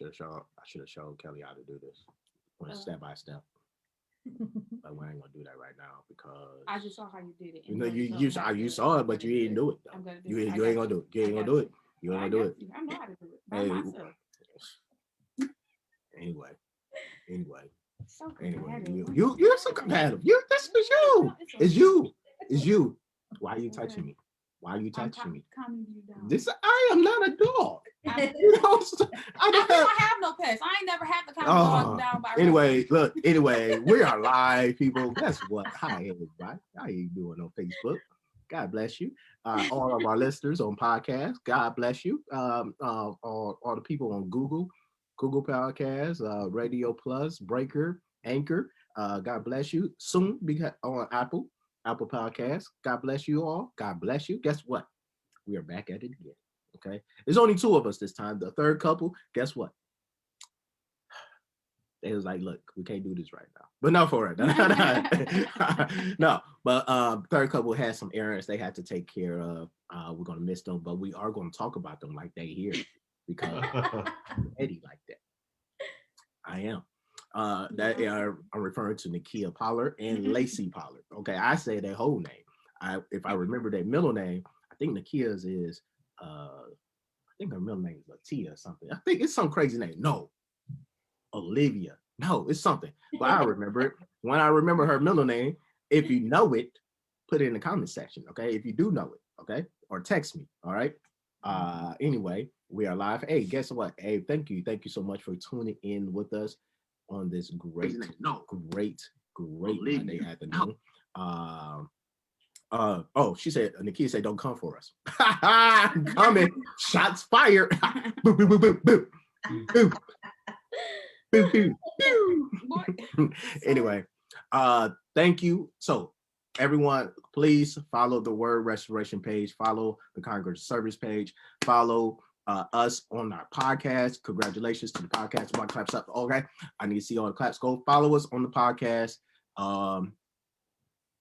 I should have shown Kelly how to do this. Step by step. But we ain't gonna do that right now because I just saw how you did it. you know you saw it, but you didn't do it though. You ain't gonna do it. You ain't gonna do it. You ain't gonna do it. I know how to do it by myself. Anyway. So Anyway, you're so competitive. This is you. It's you. Why are you touching me? Why are you touching me? Calming you down. I am not a dog. I don't have no pets. I ain't never had to calm dogs down by. Anyway, we are live, people. Guess what? Hi, everybody. How you doing on Facebook? God bless you. All of our listeners on podcast, God bless you. All the people on Google Podcasts, Radio Plus, Breaker, Anchor. God bless you. Soon be on Apple Podcasts. God bless you all. God bless you. Guess what? We are back at it again. Okay. There's only two of us this time. The third couple, guess what? They was like, look, we can't do this right now. But not for it. No, but third couple had some errands they had to take care of. We're gonna miss them, but we are gonna talk about them like they here because I'm Eddie like that. I am. I'm referring to Nakia Pollard and Lacey Pollard. Okay, I say their whole name. If I remember their middle name, I think Nakia's is I think her middle name is Latia or something. I think it's some crazy name. No, Olivia. No, it's something. But I remember it. When I remember her middle name, if you know it, put it in the comment section. Okay, if you do know it, okay, or text me. All right. Anyway, we are live. Hey, guess what? Hey, thank you so much for tuning in with us on this great Monday afternoon. She said, Nakia said, don't come for us. Coming, shots fired. Boop, boop, boop, boop, boop. Boop, boop, boop. Anyway, thank you. So everyone, please follow the Word Restoration page, follow the Congress Service page, follow us on our podcast. Congratulations to the podcast. One claps up. Okay, I need to see all the claps. Go follow us on the podcast.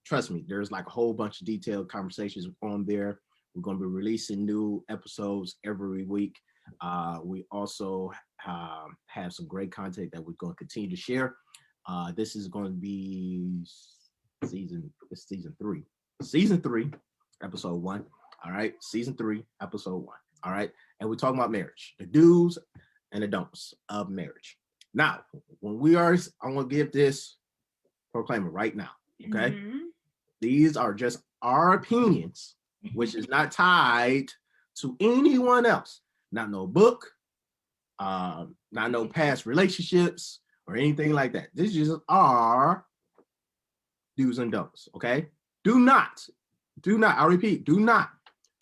Trust me, there's like a whole bunch of detailed conversations on there. We're going to be releasing new episodes every week. We also have some great content that we're going to continue to share. This is going to be season 3, episode 1. All right, season 3, episode 1. All right, and we're talking about marriage, the do's and the don'ts of marriage. Now, I'm going to give this proclaimer right now. Okay. Mm-hmm. These are just our opinions, which is not tied to anyone else. Not no book, not no past relationships or anything like that. This is just our do's and don'ts, okay? Do not, I repeat, do not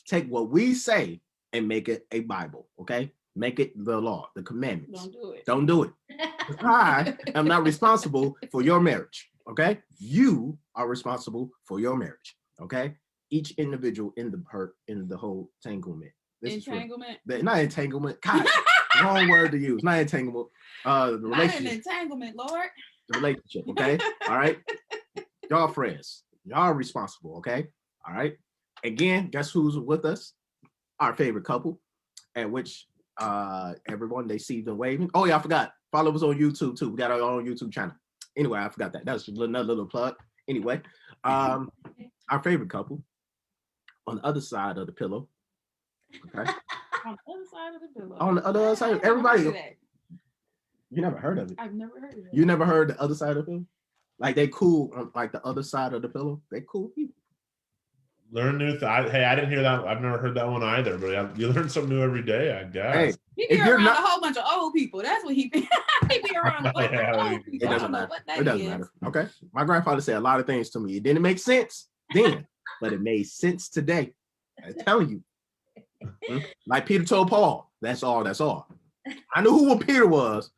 take what we say and make it a Bible, okay? Make it the law, the commandments. Don't do it. I am not responsible for your marriage. Okay, you are responsible for your marriage. Okay, each individual in the whole entanglement. Entanglement? Not entanglement. God, wrong word to use. Not entanglement. The relationship. Not an entanglement, Lord. The relationship. Okay. All right. Y'all friends. Y'all responsible. Okay. All right. Again, guess who's with us? Our favorite couple, at which everyone they see them waving. Oh yeah, I forgot. Follow us on YouTube too. We got our own YouTube channel. Anyway, I forgot that. That's another little plug. Anyway, our favorite couple on the other side of the pillow. Okay. On the other side of the pillow. On the other side, everybody. You never heard of it. I've never heard of it. You never heard the other side of the pillow? Like they cool on like the other side of the pillow. They cool people. Learn new things. Hey, I didn't hear that. I've never heard that one either. But you learn something new every day, I guess. Hey, he be around a whole bunch of old people. That's what he be. He be around a bunch of old people. It doesn't matter. It doesn't matter. Okay. My grandfather said a lot of things to me. It didn't make sense then, but it made sense today. I'm telling you. Like Peter told Paul. That's all. I knew who Peter was.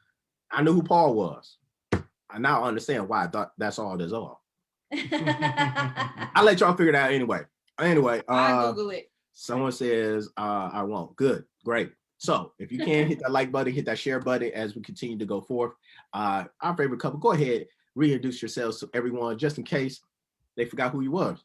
I knew who Paul was. I now understand why I thought that's all. I'll let y'all figure it out anyway. I Google it. Someone says I won't. Good, great. So if you can hit that like button, hit that share button as we continue to go forth. Our favorite couple, go ahead, reintroduce yourselves to everyone just in case they forgot who you was.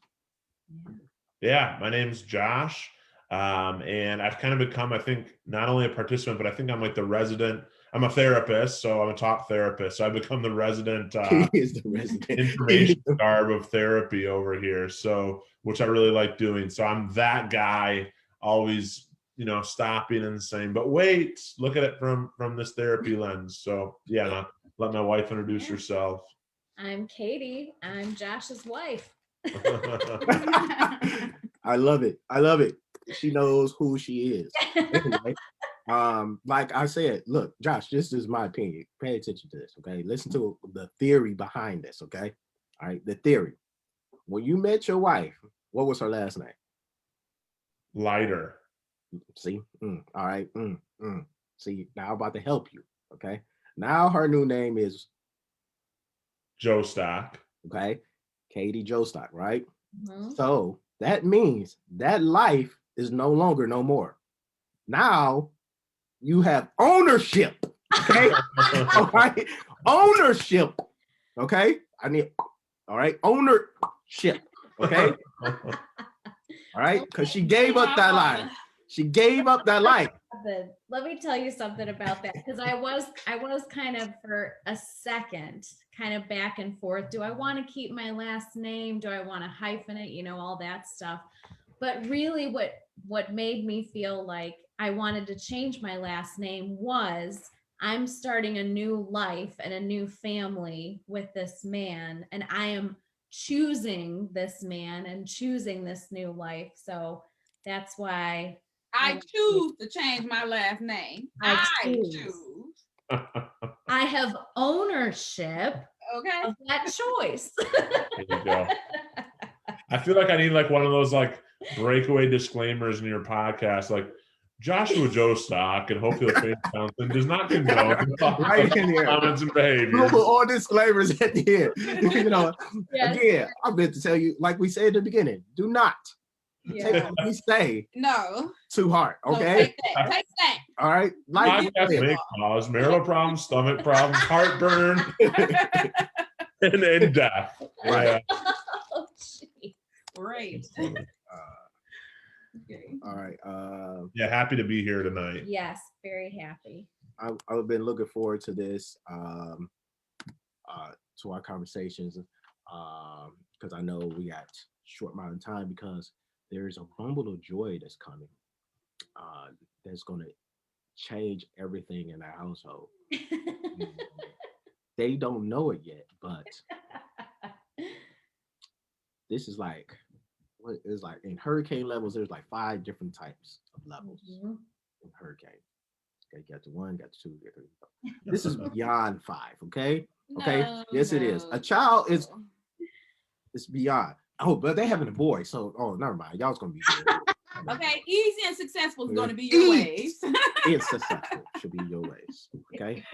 Yeah, my name's Josh. And I've kind of become, I think, not only a participant, but I think I'm like the resident I'm a therapist, so I'm a talk therapist. So I become the resident He is the resident information garb of therapy over here. So, which I really like doing. So I'm that guy, always, stopping and saying, "But wait, look at it from this therapy lens." So yeah, let my wife introduce herself. I'm Katie. I'm Josh's wife. I love it. I love it. She knows who she is. Anyway, like I said, look, Josh, this is my opinion. Pay attention to this, okay? Listen to the theory behind this, okay? All right, the theory. When you met your wife, what was her last name? Lighter. See? All right. See, now I'm about to help you, okay? Now her new name is Jostock. Okay, Katie Jostock, right? Mm-hmm. So that means that life is no longer no more. Now you have ownership. Okay. All right. Ownership. Okay. All right. Ownership. Okay. All right. Because she gave up that life. She gave up that life. Let me tell you something about that, because I was kind of for a second kind of back and forth. Do I want to keep my last name? Do I want to hyphenate? All that stuff. But really what made me feel like I wanted to change my last name was I'm starting a new life and a new family with this man, and I am choosing this man and choosing this new life. So that's why I choose to change my last name. I choose. I have ownership of that choice. There you go. I feel like I need like one of those like breakaway disclaimers in your podcast, like Joshua Jostock, and hopefully the face counseling does not condone right in here. comments and behaviors. We'll put all disclaimers at the end. Yes. Again, I meant to tell you, like we said at the beginning, do not take what we say too hard. Okay. So take that. All right. Podcast may cause marital problems, stomach problems, heartburn, and death. Right. Oh, geez. Great. Okay. All right. Yeah, happy to be here tonight. Yes, very happy. I've been looking forward to this, to our conversations, because I know we got short amount of time, because there's a bumble of joy that's coming, that's going to change everything in our household. They don't know it yet, but this is like, what is like in hurricane levels, there's like 5 different types of levels in hurricane. Okay, got to 1, got to 2, got to 3. This is beyond 5. Okay. Yes, it is. A child is beyond. Oh, but they having a boy, so never mind. Y'all's gonna be good. Okay, easy and successful is going to be your ways. It's successful should be your ways. Okay,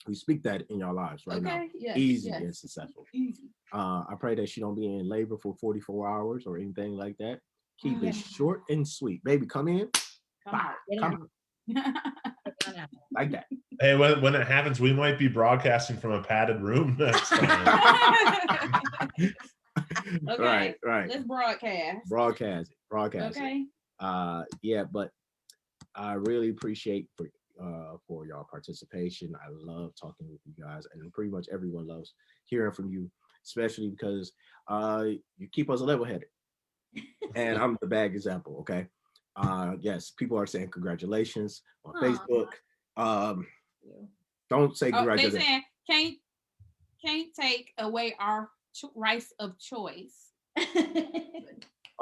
we speak that in your lives right now. Yes, easy and successful. Easy. I pray that she don't be in labor for 44 hours or anything like that. Keep it short and sweet. Baby, come in. Come on. Like that. Hey, when it happens, we might be broadcasting from a padded room next time. Okay. Right. Let's broadcast. Broadcast. Okay. Yeah, but I really appreciate for y'all participation. I love talking with you guys, and pretty much everyone loves hearing from you, especially because you keep us level-headed. And I'm the bad example, okay? Yes, people are saying congratulations on Facebook. Don't say congratulations. They saying can't take away our rights of choice.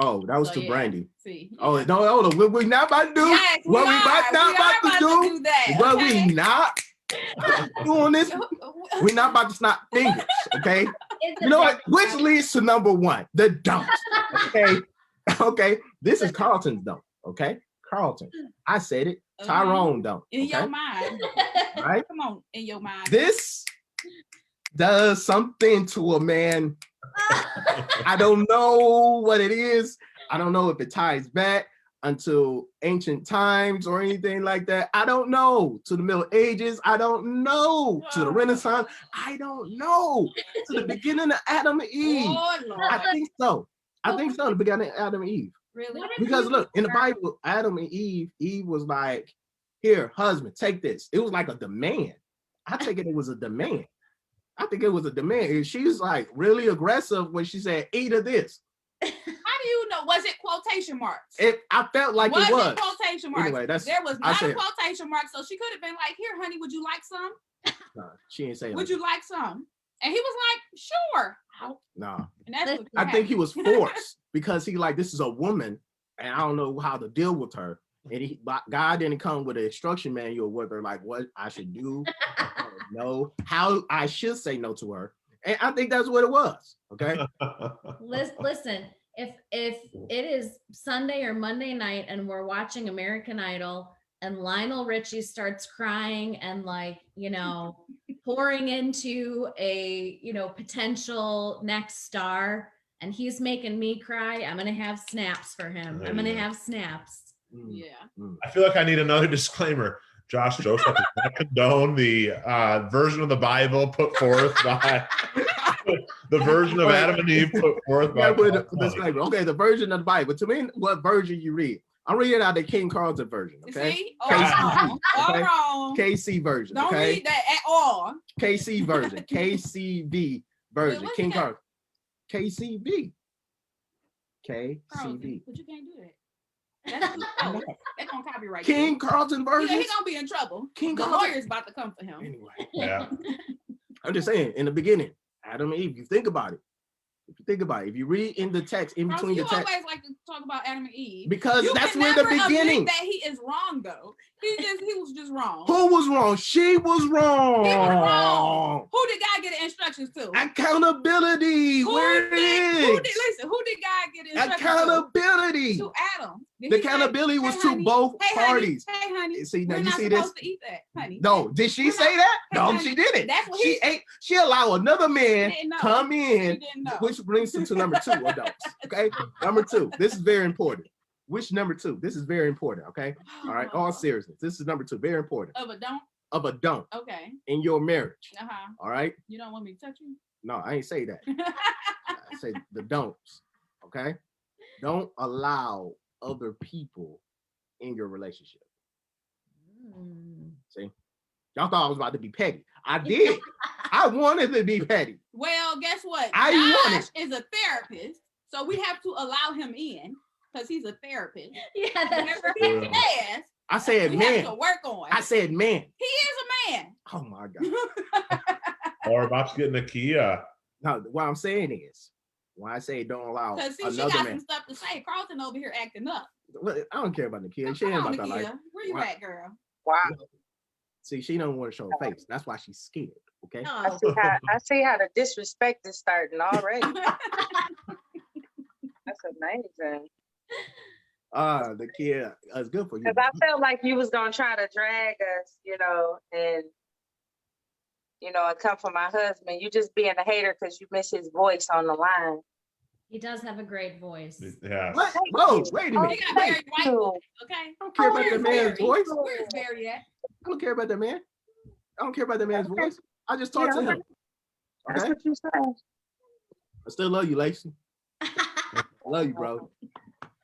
Oh, that was to Brandy. See. Oh no, we're not about to do. Yes, what we not about to do that. What we not doing this. We're not about to snap fingers. Okay. You know what? Which leads to number 1, the dumps. Okay. Okay. This is Carlton's dump. Okay. Carlton. I said it. Tyrone dump. In your mind. Right? Come on, in your mind. This does something to a man. I don't know what it is. I don't know if it ties back until ancient times or anything like that. I don't know. To the Middle Ages. I don't know. To the Renaissance. I don't know. To the beginning of Adam and Eve. Oh, Lord. I think so. The beginning of Adam and Eve. Really? Because look, in the Bible, Adam and Eve was like here, husband, take this. It was like a demand. I think it was a demand. I think it was a demand. And she was like really aggressive when she said, eat of this. How do you know? Was it quotation marks? I felt like was it was. Quotation marks? Anyway, there was not a quotation mark, so she could have been like, here, honey, would you like some? No, she didn't say would you like some? And he was like, sure. No. And that's what I think he was forced because he like, this is a woman and I don't know how to deal with her. And God didn't come with an instruction manual with her, like what I should do, no, how I should say no to her. And I think that's what it was. Okay. Listen, if it is Sunday or Monday night and we're watching American Idol and Lionel Richie starts crying and like, pouring into a, potential next star and he's making me cry, I'm going to have snaps for him. I'm going to have snaps. Yeah. I feel like I need another disclaimer. Josh Jostock does not condone the version of the Bible put forth by the version of Adam and Eve put forth by. Disclaimer. Okay, the version of the Bible. To me, what version you read? I'm reading out the King Carlton version. Okay. See? All wrong. KC version. Don't read that at all. KC version. KCB version. Wait, King Carlton. KCB. KCB. But you can't do that. That's gonna copyright. King Carlton version. Yeah, he's gonna be in trouble. King the Carlton. lawyer's about to come for him. Anyway. Yeah. I'm just saying, in the beginning, Adam and Eve, you think about it. If you read in the text, in between the text. You always like to talk about Adam and Eve. Because that's where the beginning. That he is wrong, though. He was just wrong. Who was wrong? She was wrong. He was wrong. Who did God get the instructions to? Accountability. Who did God get instructions accountability to? Adam. The accountability was to both parties. Hey, honey. See, now we're you not see supposed this? to eat that, honey. No, did she say that? Hey, No, honey, she didn't. That's what she ate. She allowed another man come in, which brings them to number 2 adults. Okay, number 2. This is very important. Which number 2? This is very important. Okay, all right. All seriousness, this is number 2. Very important. Of a don't. Okay. In your marriage. All right. You don't want me to touch you? No, I ain't say that. I say the don'ts. Okay. Don't allow other people in your relationship. See, y'all thought I was about to be petty. I did. I wanted to be petty. Well, guess what? Josh is a therapist, so we have to allow him in because he's a therapist. Yeah, that's right. He says, I said man. Have to work on. I said man. He is a man. Oh my God. Or about to get Nakia. No, what I'm saying is, when I say don't allow because another she got man. some stuff to say. Carlton over here acting up. I don't care about Nakia. She ain't about that life. Where you at, girl? Wow. See, she don't want to show her face. That's why she's scared. Okay. No. I see how the disrespect is starting already. That's amazing. Nakia, it's good for you. Because I felt like you was gonna try to drag us, and come for my husband. You just being a hater because you miss his voice on the line. He does have a great voice. Yeah. What? Whoa, wait a minute. He got very white voice, okay? I don't care about that man's voice. Where's Barry at? I don't care about that man. I don't care about that man's voice. I just talked to him. That's Okay. what you said. I still love you, Lacey. I love you, bro.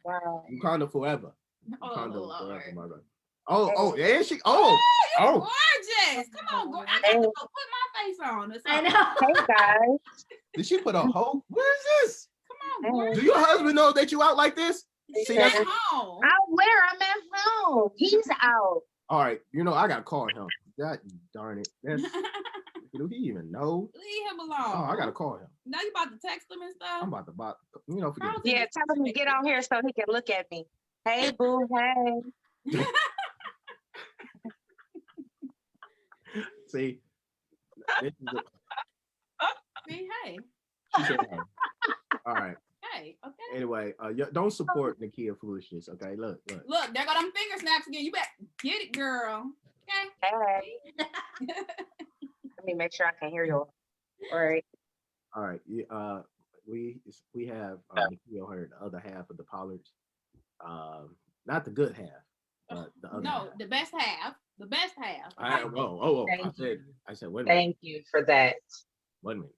Wow. You Wakanda forever. Oh, Wakanda Lord. forever, my brother. Oh, yeah, she. Oh, You're oh. gorgeous. Come on, I got to go put my face on. I know. Hey guys. Did she put a hoe? What is this? Come on, Do your husband know that you out like this? See, At that's, home. Out where? I'm at home. He's out. all right. I gotta call him. God darn it. That's, do he even know? Leave him alone. Oh, I gotta call him. Now you about to text him and stuff? I'm about to forget. Carlton Yeah, is- tell him to get on here so he can look at me. Hey, boo. Hey. See, this is See, hey. she said, hey. All right. Hey, okay. Anyway, don't support Nakia foolishness. Okay, look. Look, there go them finger snaps again. You better get it, girl. Okay. Hey. Let me make sure I can hear you. All right. All right. We have Nakia heard the other half of the Pollards. Not the good half, but the other. No, half. the best half. The best half. I said, wait a minute. Thank you for that. Wait a minute.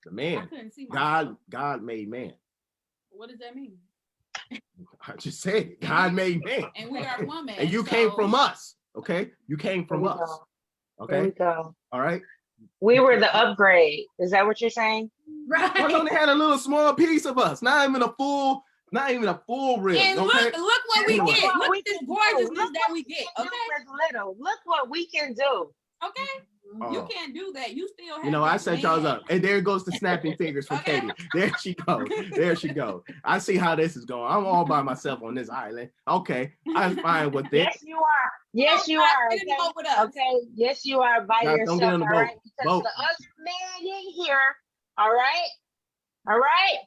The I man, couldn't see myself. God made man. What does that mean? I just said it. God made man. And we are one man. And you came from us. Okay, you came There from we us. go. There we Okay, go. all right. We were the upgrade. Is that what you're saying? Well, they only Right. had a little small piece of us. Not even a full rib. And Okay. look what we Anyway. get. What Look we at this can do. gorgeousness Look that what we we get. can do Okay. with little. Look what we can do. Okay. You Oh. can't do that. You still have You know, I that set y'all man. up, and there goes the snapping fingers for Okay. Katie. There she goes. There she goes. I see how this is going. I'm all by myself on this island. Okay, I'm fine with it. Yes, you are. Yes, you Guys, are. get in the Okay. boat with us. Okay. Yes, you are by Guys, don't get yourself. on the All boat. right. Because Boat. the other man ain't here. All right. All right.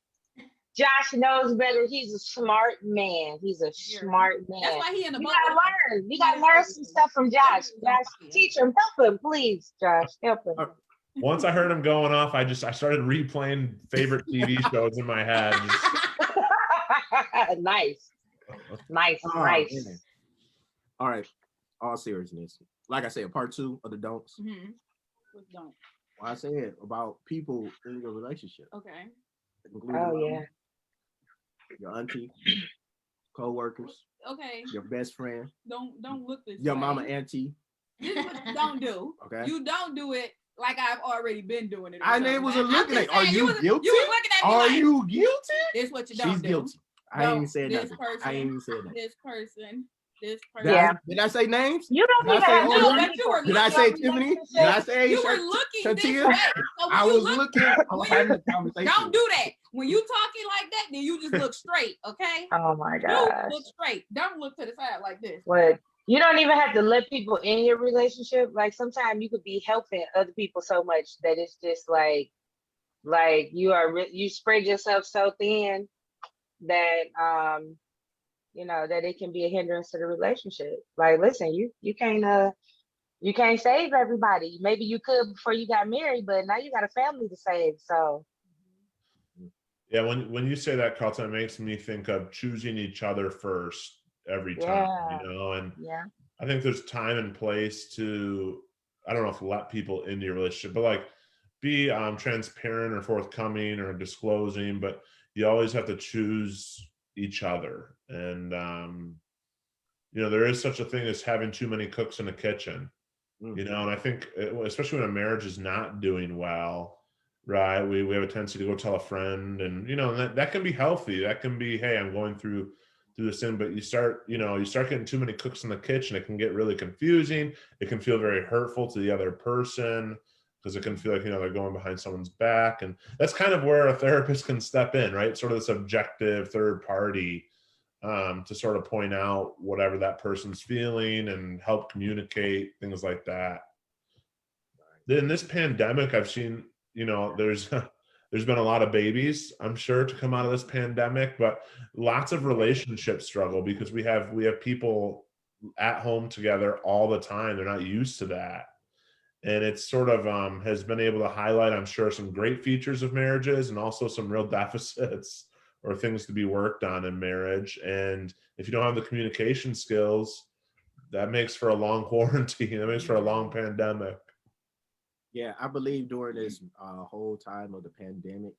Josh knows better. He's a smart man. He's a smart man. That's why he in the We boat. gotta with us. learn. We gotta learn some stuff from Josh. Josh, teach him. Help him, please. Josh, help him. Once I heard him going off, I started replaying favorite TV shows in my head. Nice. Nice. Oh, Nice. man. All right. All seriousness. Like I said, part 2 of the don'ts. Mhm. What don't? Well, I said about people in your relationship. Okay. including Oh yeah. your auntie, co-workers, Okay. your best friend, Don't look this your way. mama auntie. This is what you don't do. Okay. You don't do it like I've already been doing it. or I something. wasn't I'm looking just at. Are saying, you was, guilty? You was looking at me Are like, you guilty? this is what you don't She's do. guilty. I ain't even said This nothing. person, I ain't even said nothing. This person. Did, Yeah. did I say names? You don't Did I even say have to all No, of let but you people were in Did I looking. your say Tiffany? Did I relationship. say You were looking this Shantia? way. So when I you was look, looking. I was having a conversation. don't do that. When you talking like that, then you just look straight, okay? Oh my You gosh. look straight. Don't look to the side like this. What? You don't even have to let people in your relationship. Like sometimes you could be helping other people so much that it's just like you spread yourself so thin that that it can be a hindrance to the relationship. Like, listen, you can't save everybody. Maybe you could before you got married, but now you got a family to save. So Yeah, when you say that, Carlton, it makes me think of choosing each other first every time, yeah, and yeah. I think there's time and place to, I don't know if let people into your relationship, but like be transparent or forthcoming or disclosing, but you always have to choose each other. And, there is such a thing as having too many cooks in the kitchen, and I think, especially when a marriage is not doing well, right? We have a tendency to go tell a friend, and, that can be healthy. That can be, hey, I'm going through this thing, but you start getting too many cooks in the kitchen. It can get really confusing. It can feel very hurtful to the other person because it can feel like, they're going behind someone's back. And that's kind of where a therapist can step in, right? Sort of this objective third party to sort of point out whatever that person's feeling and help communicate things like that. In this pandemic, I've seen, there's there's been a lot of babies, I'm sure, to come out of this pandemic, but lots of relationship struggle because we have people at home together all the time. They're not used to that. And it's sort of has been able to highlight, I'm sure, some great features of marriages and also some real deficits or things to be worked on in marriage. And if you don't have the communication skills, that makes for a long quarantine. That makes for a long pandemic. Yeah, I believe during this whole time of the pandemic,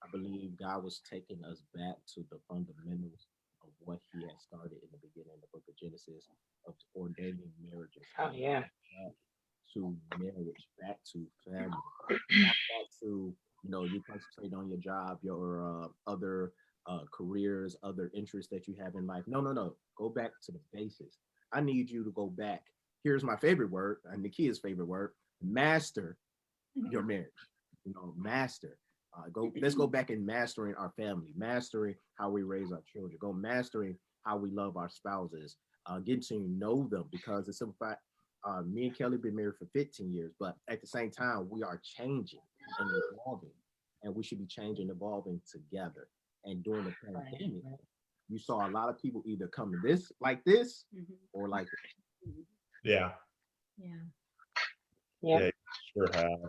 I believe God was taking us back to the fundamentals of what He had started in the beginning of the book of Genesis, of ordaining marriages. Oh yeah. Back to marriage, back to family, back to you concentrate on your job, your other careers, other interests that you have in life. No. Go back to the basics. I need you to go back. Here's my favorite word, and Nakia's favorite word: master your marriage. Master. Let's go back and mastering our family, mastering how we raise our children, go mastering how we love our spouses, getting to know them, because it's simple fact, me and Kelli been married for 15 years, but at the same time, we are changing and evolving, and we should be changing and evolving together. And during the pandemic, you saw a lot of people either come to this like this or like this. Yeah. Yeah. Sure have.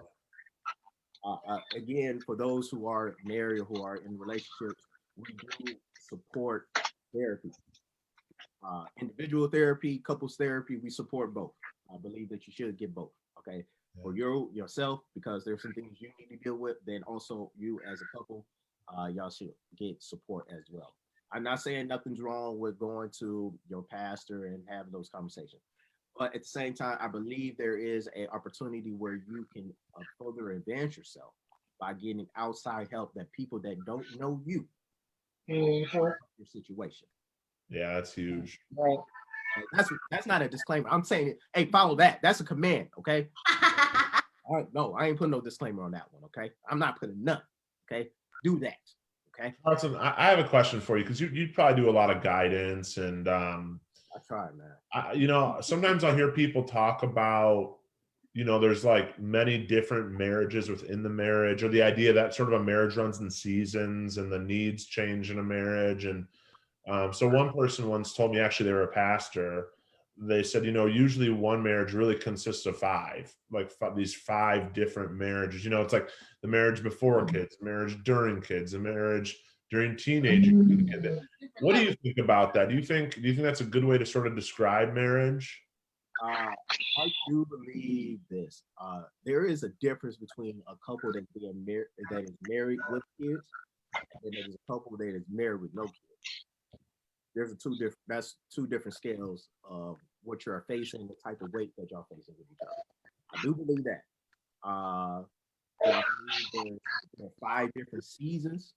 Again, for those who are married, who are in relationships, we do support therapy, individual therapy, couples therapy. We support both. I believe that you should get both. Okay, for yourself, because there's some things you need to deal with. Then also you as a couple, y'all should get support as well. I'm not saying nothing's wrong with going to your pastor and having those conversations. But at the same time, I believe there is an opportunity where you can further advance yourself by getting outside help that people that don't know you Mhm. your situation. Yeah, that's huge. Right. That's not a disclaimer. I'm saying, hey, follow that. That's a command. Okay. All right. No, I ain't putting no disclaimer on that one. Okay. I'm not putting none. Okay. Do that. Okay. Hudson, I have a question for you because you probably do a lot of guidance and I tried, man. you know, sometimes I hear people talk about, you know, there's like many different marriages within the marriage, or the idea that sort of a marriage runs in seasons and the needs change in a marriage. And so one person once told me, actually, they were a pastor. They said, you know, usually one marriage really consists of five, like these five different marriages. You know, it's like the marriage before kids, marriage during kids, a marriage during teenage. What do you think about that? Do you think that's a good way to sort of describe marriage? I do believe this. There is a difference between a couple that that is married with kids, and there's a couple that is married with no kids. That's two different scales of what you're facing, the type of weight that y'all facing with each other. I do believe that. And I believe there are five different seasons.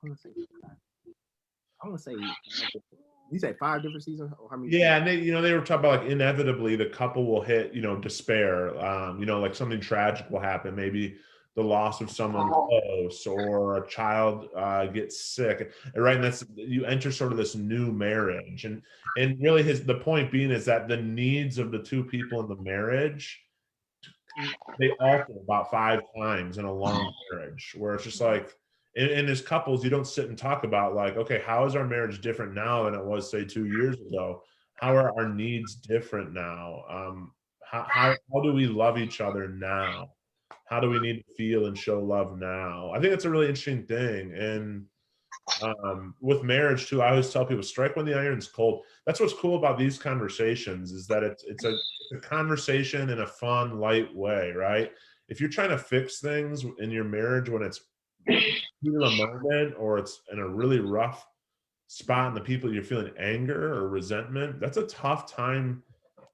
I want to say you said five different seasons. Or how many? Yeah, and they were talking about like inevitably the couple will hit, despair. Like something tragic will happen. Maybe the loss of someone close, or a child gets sick. Right, and that's you enter sort of this new marriage, and really the point being is that the needs of the two people in the marriage, they alter about five times in a long marriage, where it's just like as couples, you don't sit and talk about like, okay, how is our marriage different now than it was, say, 2 years ago? How are our needs different now? How do we love each other now? How do we need to feel and show love now? I think that's a really interesting thing. And with marriage too, I always tell people, strike when the iron's cold. That's what's cool about these conversations, is that it's a conversation in a fun, light way, right? If you're trying to fix things in your marriage when it's heat of the moment, or it's in a really rough spot and the people you're feeling anger or resentment, that's a tough time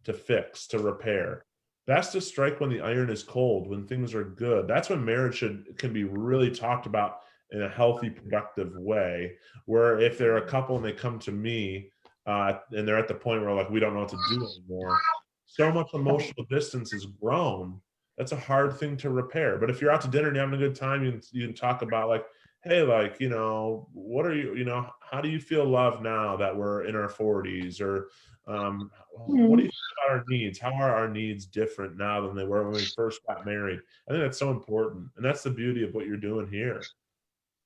to fix, to repair. That's to strike when the iron is cold, when things are good. That's when marriage can be really talked about in a healthy, productive way. Where if they're a couple and they come to me and they're at the point where like we don't know what to do anymore, so much emotional distance has grown. That's a hard thing to repair. But if you're out to dinner and you're having a good time, you can talk about like, hey, like, what are you, how do you feel love now that we're in our 40s? Or what do you think about our needs? How are our needs different now than they were when we first got married? I think that's so important. And that's the beauty of what you're doing here.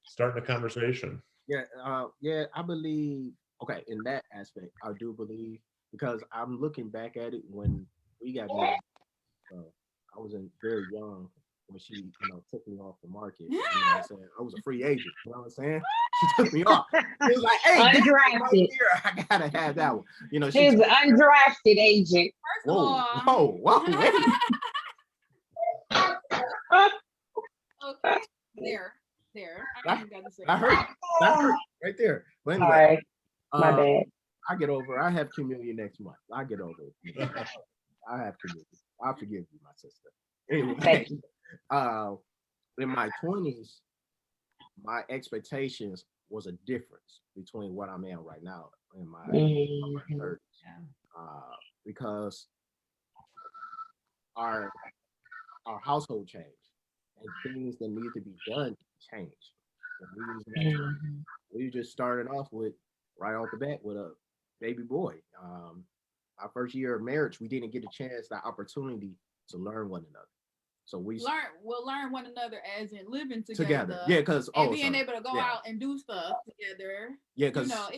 Starting a conversation. Yeah, I believe. Okay, in that aspect, I do believe, because I'm looking back at it when we got married. I was very young when she, took me off the market. You know what I'm saying? I was a free agent. You know what I'm saying? She took me off. She was like, "Hey, this right here, I gotta have that one." She's an undrafted agent. Whoa, wait. Okay, there. I heard right there. But anyway, Sorry, my bad. I get over. I have communion next month. I get over it. I have communion. I forgive you, my sister. Anyway, in my 20s, my expectations was a difference between what I'm in right now in my 30s. Because our household changed, and things that need to be done changed. And we just started off with, right off the bat, with a baby boy. Our first year of marriage, we didn't get a chance, the opportunity to learn one another. So we'll learn one another as in living together. Yeah, because being able to go out and do stuff together. Yeah, because I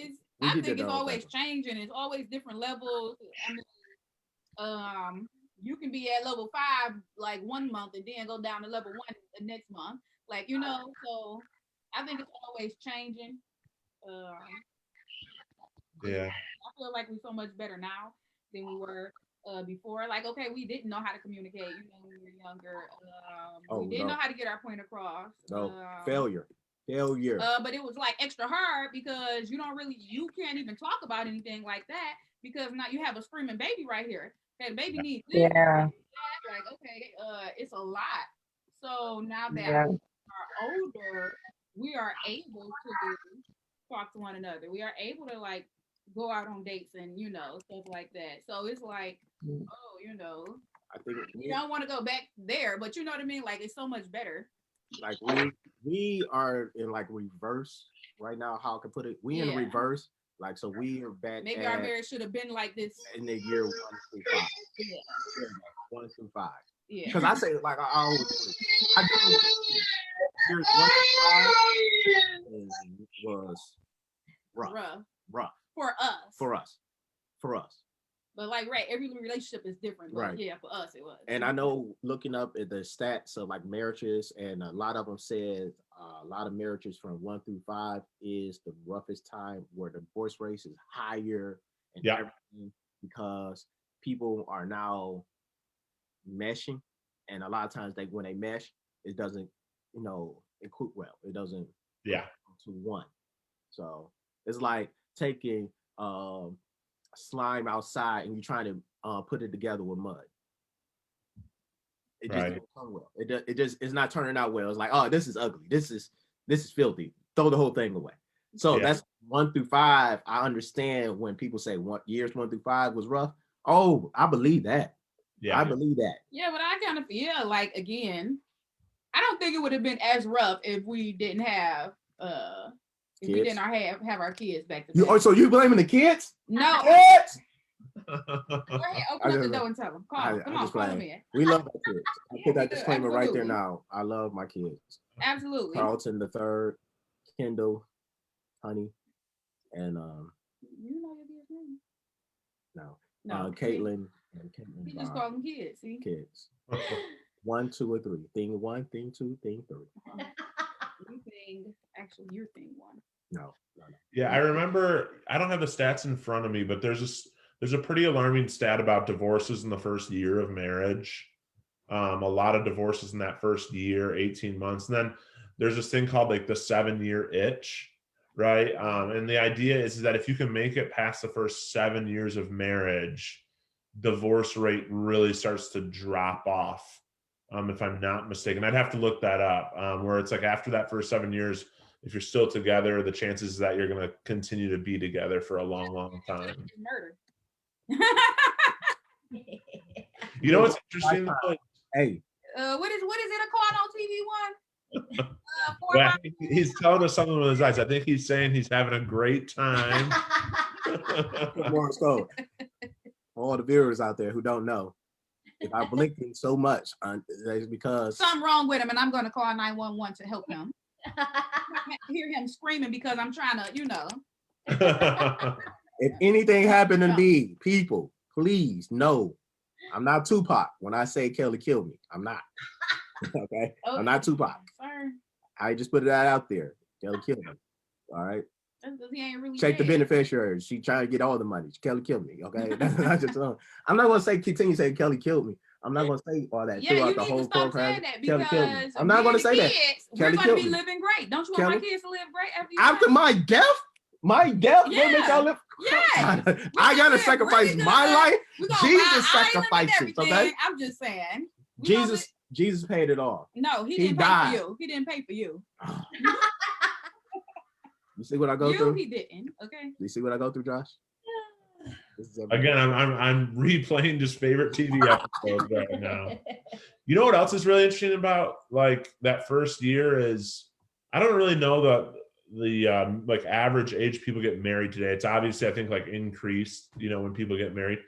think it's always changing. It's always different levels. I mean, you can be at level 5 like 1 month and then go down to level 1 the next month. Like, so I think it's always changing. Yeah. I feel like we're so much better now than we were before. Like, okay, we didn't know how to communicate, when we were younger. We didn't know how to get our point across. Failure. Hell yeah. But it was like extra hard because you can't even talk about anything like that because now you have a screaming baby right here. Okay, the baby needs this. Yeah. Like, okay, it's a lot. So now that Yeah. we are older, we are able to talk to one another. We are able to like go out on dates and stuff like that. So it's like, oh, I think you don't want to go back there, but you know what I mean? Like it's so much better. like we are in like reverse right now. How I can put it? We in reverse. Like so, we are back. Maybe our marriage should have been like this in the year 1 through 5. Yeah. 1 through 5. Yeah. Because I say like I always do. I do years 1 through 5 was rough For us. But like, right, every relationship is different. But right. Yeah, for us it was. And I know looking up at the stats of like marriages, and a lot of them said a lot of marriages from 1 through 5 is the roughest time where the divorce rate is higher and everything because people are now meshing, and a lot of times when they mesh, it doesn't, equip well. It doesn't to one. So it's like taking slime outside and you're trying to put it together with mud. It just doesn't come well. It's not turning out well. It's like, oh, this is ugly. This is filthy. Throw the whole thing away. So that's 1 through 5. I understand when people say years 1 through 5 was rough. Oh, I believe that. Yeah, I believe that. Yeah, but I kind of feel like, again, I don't think it would have been as rough if we didn't have we didn't have our kids back then. So you blaming the kids? No. Kids? Go ahead, open up the door and tell them. Come on, call them in. We love our kids. I put that disclaimer right there now. I love my kids. Absolutely. Carlton the third, Kendall, Honey, and you know your kids' name? No. Caitlin and Caitlin. We just call them kids. See? Kids. 1, 2, or 3. Thing 1, thing 2, thing 3. You're thing 1. No. Yeah, I remember. I don't have the stats in front of me, but there's a pretty alarming stat about divorces in the first year of marriage. A lot of divorces in that first year, 18 months, and then there's this thing called like the 7-year itch, right? And the idea is that if you can make it past the first 7 years of marriage, divorce rate really starts to drop off. If I'm not mistaken, I'd have to look that up. Where it's like after that first 7 years, if you're still together, the chances that you're going to continue to be together for a long, long time. Murder. You know what's interesting? Hey. What is it called on TV1? Yeah, he's telling us something with his eyes. I think he's saying he's having a great time. So, all the viewers out there who don't know, if I'm blinking so much, it's because something wrong with him, and I'm going to call 911 to help him. I hear him screaming because I'm trying to, If anything happened to me, people, please know I'm not Tupac. When I say Kelli killed me, I'm not. Okay? I'm not Tupac. Sorry. I just put that out there. Kelli killed me. All right? He ain't really check the beneficiaries. She trying to get all the money. Kelli killed me. Okay? I'm not going to continue saying Kelli killed me. I'm not going to say all that throughout the whole program. Kelli killed me. I'm not going to say that. We're going to be living great. Don't you want my kids to live great after my death? My death will make y'all live. Yes. I gotta sacrifice my life. Jesus sacrifices. Okay. I'm just saying. Jesus paid it all. No, he didn't pay for you. He didn't pay for you. You see what I go through? He didn't. Okay. You see what I go through, Josh? Again, I'm replaying just favorite TV episodes right now. You know what else is really interesting about like that first year is I don't really know the like average age people get married today. It's obviously I think like increased, when people get married.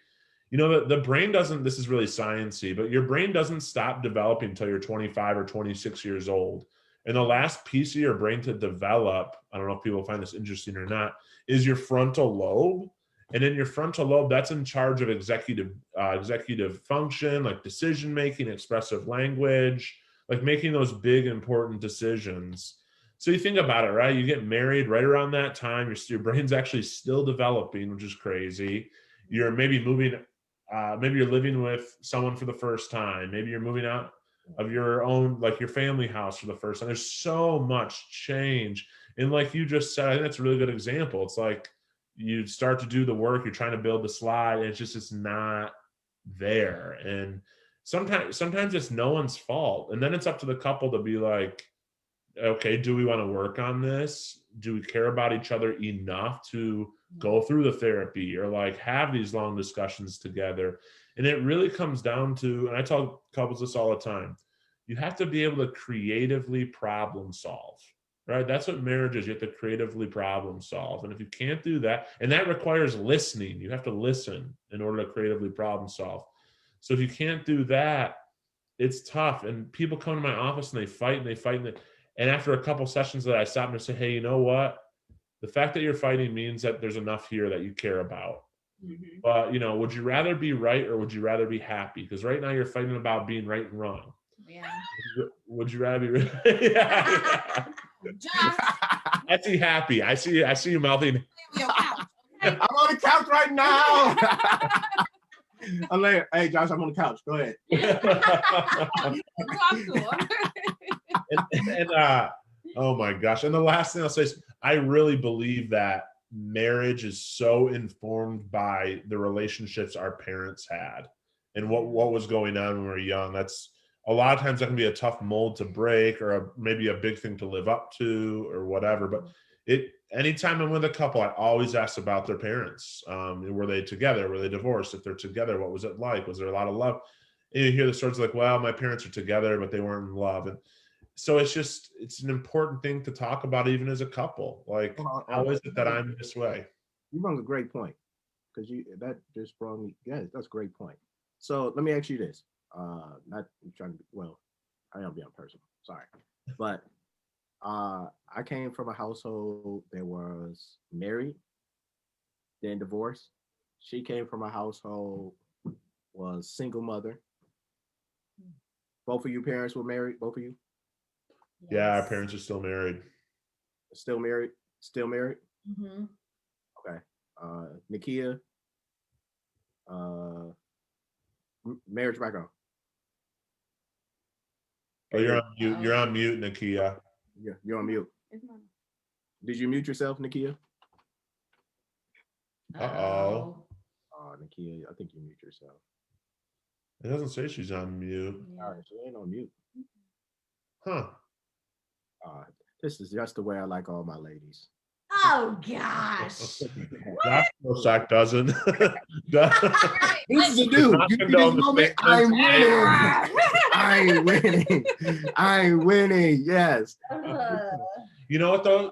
The brain doesn't, this is really sciencey, but your brain doesn't stop developing until you're 25 or 26 years old. And the last piece of your brain to develop, I don't know if people find this interesting or not, is your frontal lobe. And in your frontal lobe, that's in charge of executive function, like decision making, expressive language, like making those big important decisions. So you think about it, right? You get married right around that time. Your brain's actually still developing, which is crazy. You're maybe moving, maybe you're living with someone for the first time. Maybe you're moving out of your own, like your family house for the first time. There's so much change. And like you just said, I think that's a really good example. It's like you start to do the work, you're trying to build the slide, and it's not there. And sometimes it's no one's fault. And then it's up to the couple to be like, okay, do we want to work on this? Do we care about each other enough to go through the therapy or like have these long discussions together? And it really comes down to, and I tell couples this all the time, you have to be able to creatively problem solve, right? That's what marriage is. You have to creatively problem solve. And if you can't do that, and that requires listening, you have to listen in order to creatively problem solve. So if you can't do that, it's tough. And people come to my office and they fight and they fight. And after a couple sessions that I stop and say, hey, you know what? The fact that you're fighting means that there's enough here that you care about. Mm-hmm. But, you know, would you rather be right or would you rather be happy? Because right now you're fighting about being right and wrong. Yeah. Would you rather be yeah. I see happy. I see you mouthing. I'm on the couch right now. I'm like, hey, Josh, I'm on the couch. Go ahead. and oh my gosh. And the last thing I'll say is I really believe that marriage is so informed by the relationships our parents had and what was going on when we were young. That's a lot of times that can be a tough mold to break or maybe a big thing to live up to or whatever. But anytime I'm with a couple, I always ask about their parents. Were they together? Were they divorced? If they're together, what was it like? Was there a lot of love? And you hear the stories like, well, my parents are together, but they weren't in love. And so it's an important thing to talk about even as a couple. Like, how is it that I'm this way? You brought a great point because that just brought me, yeah, that's a great point. So let me ask you this. Not trying to be, well, I don't be on personal, sorry. But I came from a household that was married, then divorced. She came from a household, was single mother. Both of your parents were married, both of you? Yes. Yeah, our parents are still married. Still married? Still married? Mm-hmm. Okay. Nakia, marriage background. Oh, you're on mute. You're on mute, Nakia. Yeah, you're on mute. Did you mute yourself, Nakia? Uh-oh. Oh, Nakia, I think you mute yourself. It doesn't say she's on mute. Yeah. All right, she ain't on mute. Huh. This is just the way I like all my ladies. Oh gosh. Jostock doesn't. This is a dude. I'm winning. I'm winning. I'm winning. Yes. You know what though?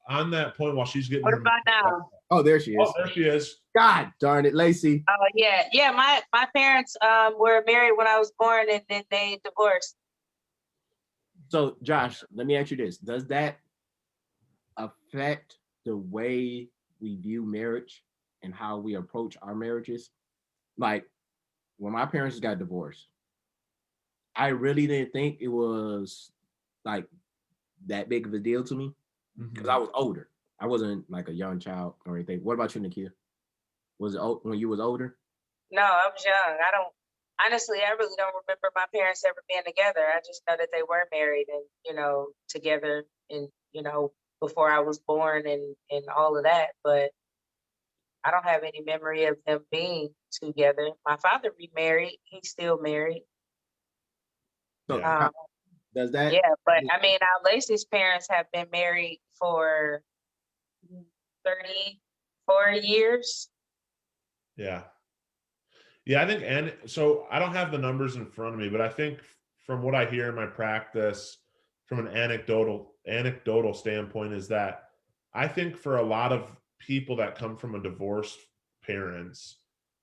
On that point, while she's getting what about now? Oh, there she is. Oh, there she is. God darn it, Lacey. Oh yeah. My parents were married when I was born, and then they divorced. So, Josh, let me ask you this: does that affect the way we view marriage and how we approach our marriages? Like, when my parents got divorced, I really didn't think it was like that big of a deal to me because I was older. I wasn't like a young child or anything. What about you, Nakia? Was it when you was older? No, I was young. Honestly, I really don't remember my parents ever being together. I just know that they were married and, together and, before I was born and all of that. But I don't have any memory of them being together. My father remarried. He's still married. So does that? Yeah, but I mean, our Lacey's parents have been married for 34 years. Yeah. Yeah, I think, and so I don't have the numbers in front of me, but I think from what I hear in my practice, from an anecdotal standpoint, is that I think for a lot of people that come from a divorced parents,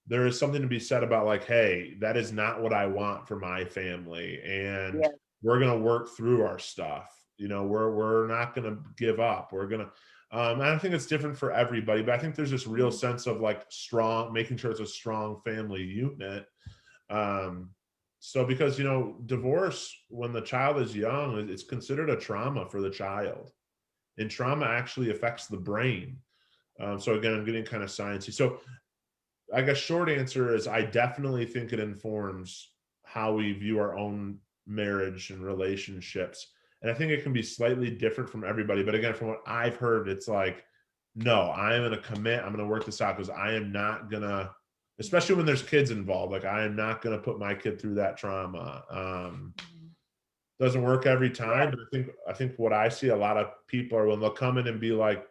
there is something to be said about like, hey, that is not what I want for my family, and we're gonna work through our stuff. We're not gonna give up. We're gonna. I think it's different for everybody, but I think there's this real sense of like making sure it's a strong family unit. So because, divorce when the child is young, it's considered a trauma for the child, and trauma actually affects the brain. So again, I'm getting kind of sciencey. So I guess short answer is I definitely think it informs how we view our own marriage and relationships. And I think it can be slightly different from everybody. But again, from what I've heard, it's like, no, I am going to commit. I'm going to work this out because I am not going to, especially when there's kids involved, like I am not going to put my kid through that trauma. Doesn't work every time. But I think what I see a lot of people are when they'll come in and be like,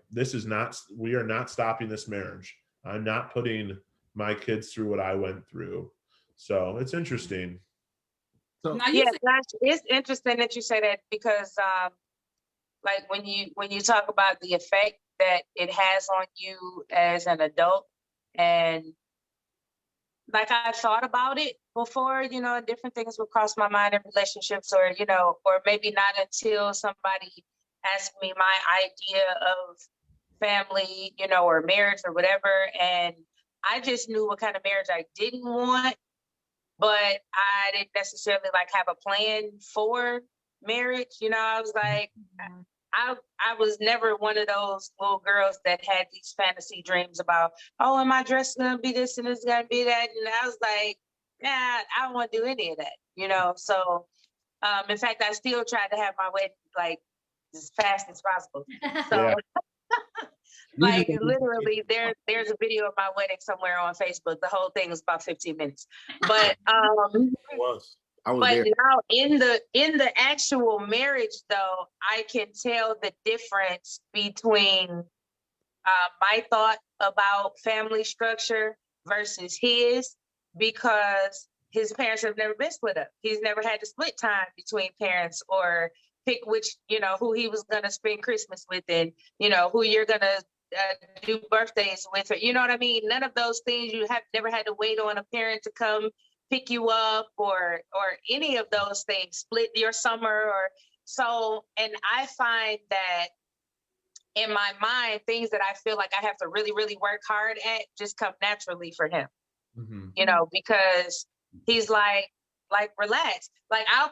we are not stopping this marriage. I'm not putting my kids through what I went through. So it's interesting. So Josh, it's interesting that you say that because like when you talk about the effect that it has on you as an adult, and like I thought about it before, different things would cross my mind in relationships, or or maybe not until somebody asked me my idea of family, or marriage or whatever, and I just knew what kind of marriage I didn't want, but I didn't necessarily like have a plan for marriage. I was like, I was never one of those little girls that had these fantasy dreams about, oh, and my dress is gonna be this and it's gonna be that. And I was like, nah, I don't want to do any of that, So in fact, I still tried to have my wedding like as fast as possible. So like literally there's a video of my wedding somewhere on Facebook. The whole thing was about 15 minutes. But I was but there. now in the actual marriage though, I can tell the difference between my thought about family structure versus his, because his parents have never been split up. He's never had to split time between parents or pick which, who he was going to spend Christmas with, and, who you're going to do birthdays with, or, you know what I mean? None of those things. You have never had to wait on a parent to come pick you up or any of those things, split your summer or so. And I find that in my mind, things that I feel like I have to really, really work hard at just come naturally for him, because he's like, relax. Like I'm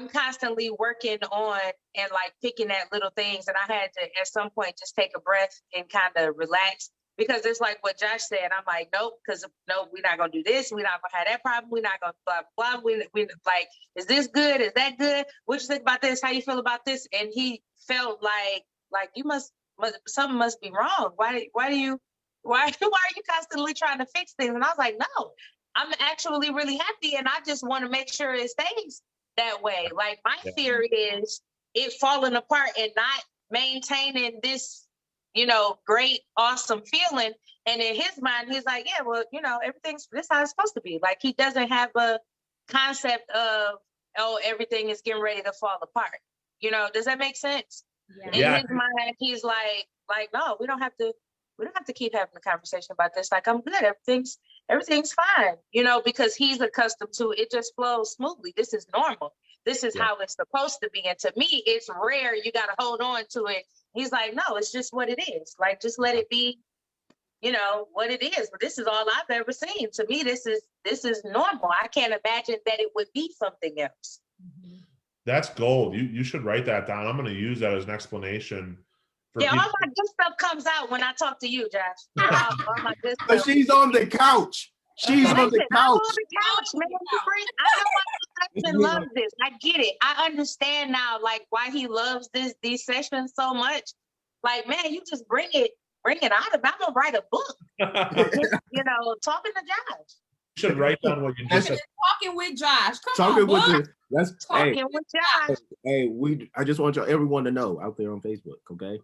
constantly working on and like picking at little things. And I had to, at some point, just take a breath and kind of relax, because it's like what Josh said. I'm like, nope, because nope, we're not going to do this. We're not going to have that problem. We're not going to blah, blah. We like, is this good? Is that good? What you think about this? How you feel about this? And he felt like something must be wrong. Why are you constantly trying to fix things? And I was like, no, I'm actually really happy. And I just want to make sure it stays that way. Like my fear is it falling apart and not maintaining this, great, awesome feeling. And in his mind, he's like, yeah, well, everything's this how it's supposed to be. Like he doesn't have a concept of, oh, everything is getting ready to fall apart. Does that make sense? Yeah. In his mind, he's like, no, we don't have to keep having a conversation about this. Like, I'm good. Everything's fine, because he's accustomed to it. Just flows smoothly. This is normal. This is how it's supposed to be. And to me, it's rare. You got to hold on to it. He's like, no, it's just what it is. Like, just let it be, what it is. But this is all I've ever seen. To me, this is normal. I can't imagine that it would be something else. That's gold. You should write that down. I'm going to use that as an explanation. All my good stuff comes out when I talk to you, Josh. All my good stuff. But she's on the couch. She's on the couch. I'm on the couch, man. I know my husband loves this. I get it. I understand now, like, why he loves these sessions so much. Like, man, you just bring it out. I'm gonna write a book. Talking to Josh. You should write down what you just said. Talking with Josh. Talking with Josh. Hey, I just want everyone to know out there on Facebook, okay?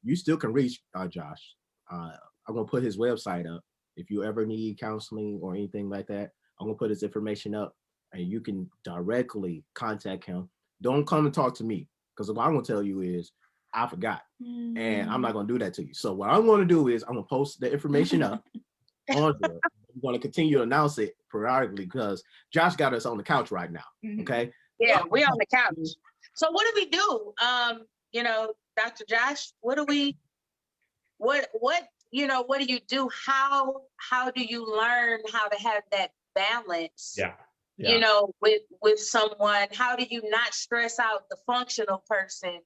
You still can reach Josh. I'm gonna put his website up. If you ever need counseling or anything like that, I'm gonna put his information up, and you can directly contact him. Don't come and talk to me, because what I'm gonna tell you is I forgot, and I'm not gonna do that to you. So what I'm gonna do is I'm gonna post the information up on there. I'm gonna continue to announce it periodically, because Josh got us on the couch right now. Okay. Yeah, we're on the couch. So what do we do? Dr. Josh, what do you do? How do you learn how to have that balance? With someone? How do you not stress out the functional person,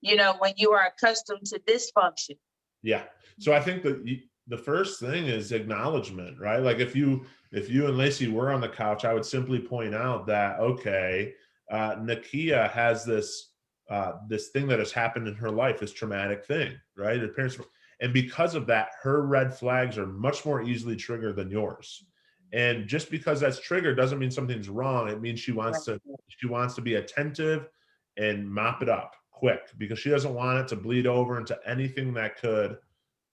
when you are accustomed to dysfunction? Yeah. So I think that the first thing is acknowledgement, right? Like if you and Lacey were on the couch, I would simply point out that, okay, Nakia has this thing that has happened in her life, this traumatic thing, right? Her parents, and because of that, her red flags are much more easily triggered than yours. And just because that's triggered doesn't mean something's wrong. It means she wants to be attentive and mop it up quick, because she doesn't want it to bleed over into anything that could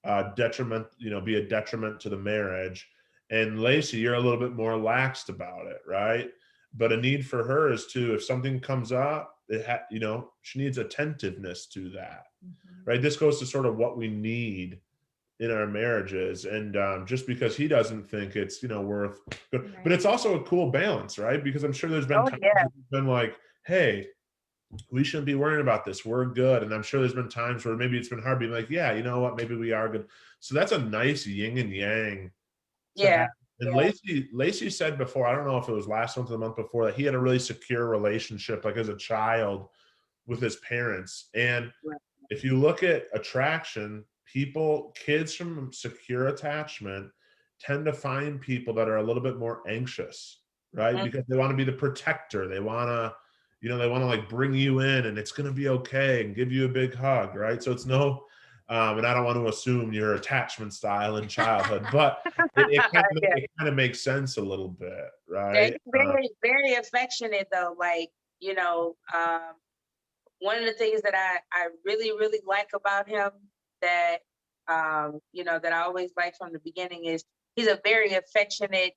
be a detriment to the marriage. And Lacey, you're a little bit more laxed about it, right? But a need for her is to, if something comes up, she needs attentiveness to that, right? This goes to sort of what we need in our marriages. And just because he doesn't think it's, worth, but it's also a cool balance, right? Because I'm sure there's been times you've been like, hey, we shouldn't be worrying about this. We're good. And I'm sure there's been times where maybe it's been hard being like, yeah, you know what? Maybe we are good. So that's a nice yin and yang. And Lacey said before, I don't know if it was last month or the month before, that he had a really secure relationship, like as a child, with his parents. And if you look at attraction, kids from secure attachment tend to find people that are a little bit more anxious, right? Because they want to be the protector. They want to, they want to like bring you in and it's going to be okay and give you a big hug, right? So it's and I don't want to assume your attachment style in childhood, but it kind of makes sense a little bit, right? Very, very affectionate though. Like, one of the things that I really, really like about him that, that I always liked from the beginning is he's a very affectionate,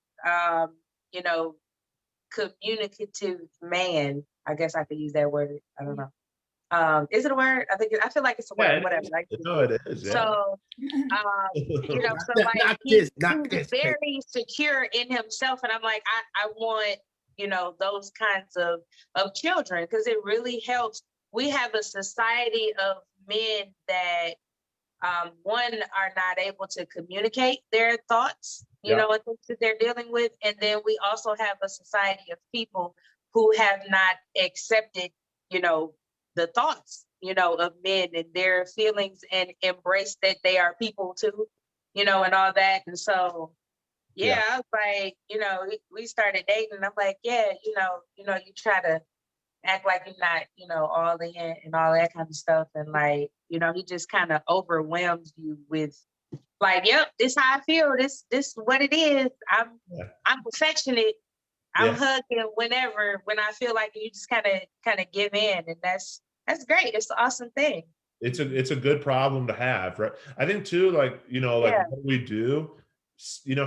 communicative man. I guess I could use that word. I don't know. Is it a word? I feel like it's a word, whatever. No, it is. Yeah. So, so like he's very secure in himself. And I'm like, I want, those kinds of children, because it really helps. We have a society of men that, one, are not able to communicate their thoughts, and things that they're dealing with. And then we also have a society of people who have not accepted, the thoughts, of men and their feelings, and embrace that they are people too, and all that. And so, I was like, we started dating, and I'm like, you try to act like you're not, all in and all that kind of stuff. And like, he just kind of overwhelms you with like, yep, this how I feel. This what it is. I'm affectionate. I'm hugging when I feel like, you just kind of give in. And that's great. It's an awesome thing. It's a good problem to have, right? I think too, like, what we do,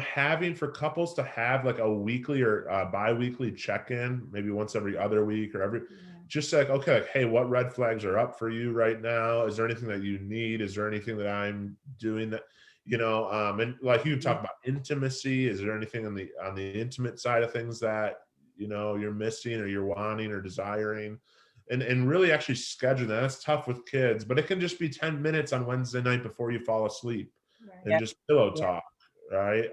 having for couples to have like a weekly or bi-weekly check-in, maybe once every other week or just like, okay, like, hey, what red flags are up for you right now? Is there anything that you need? Is there anything that I'm doing that, and like you talk about intimacy, is there anything on the intimate side of things that, you're missing or you're wanting or desiring? And really actually schedule that. That's tough with kids, but it can just be 10 minutes on Wednesday night before you fall asleep and just pillow talk. Right.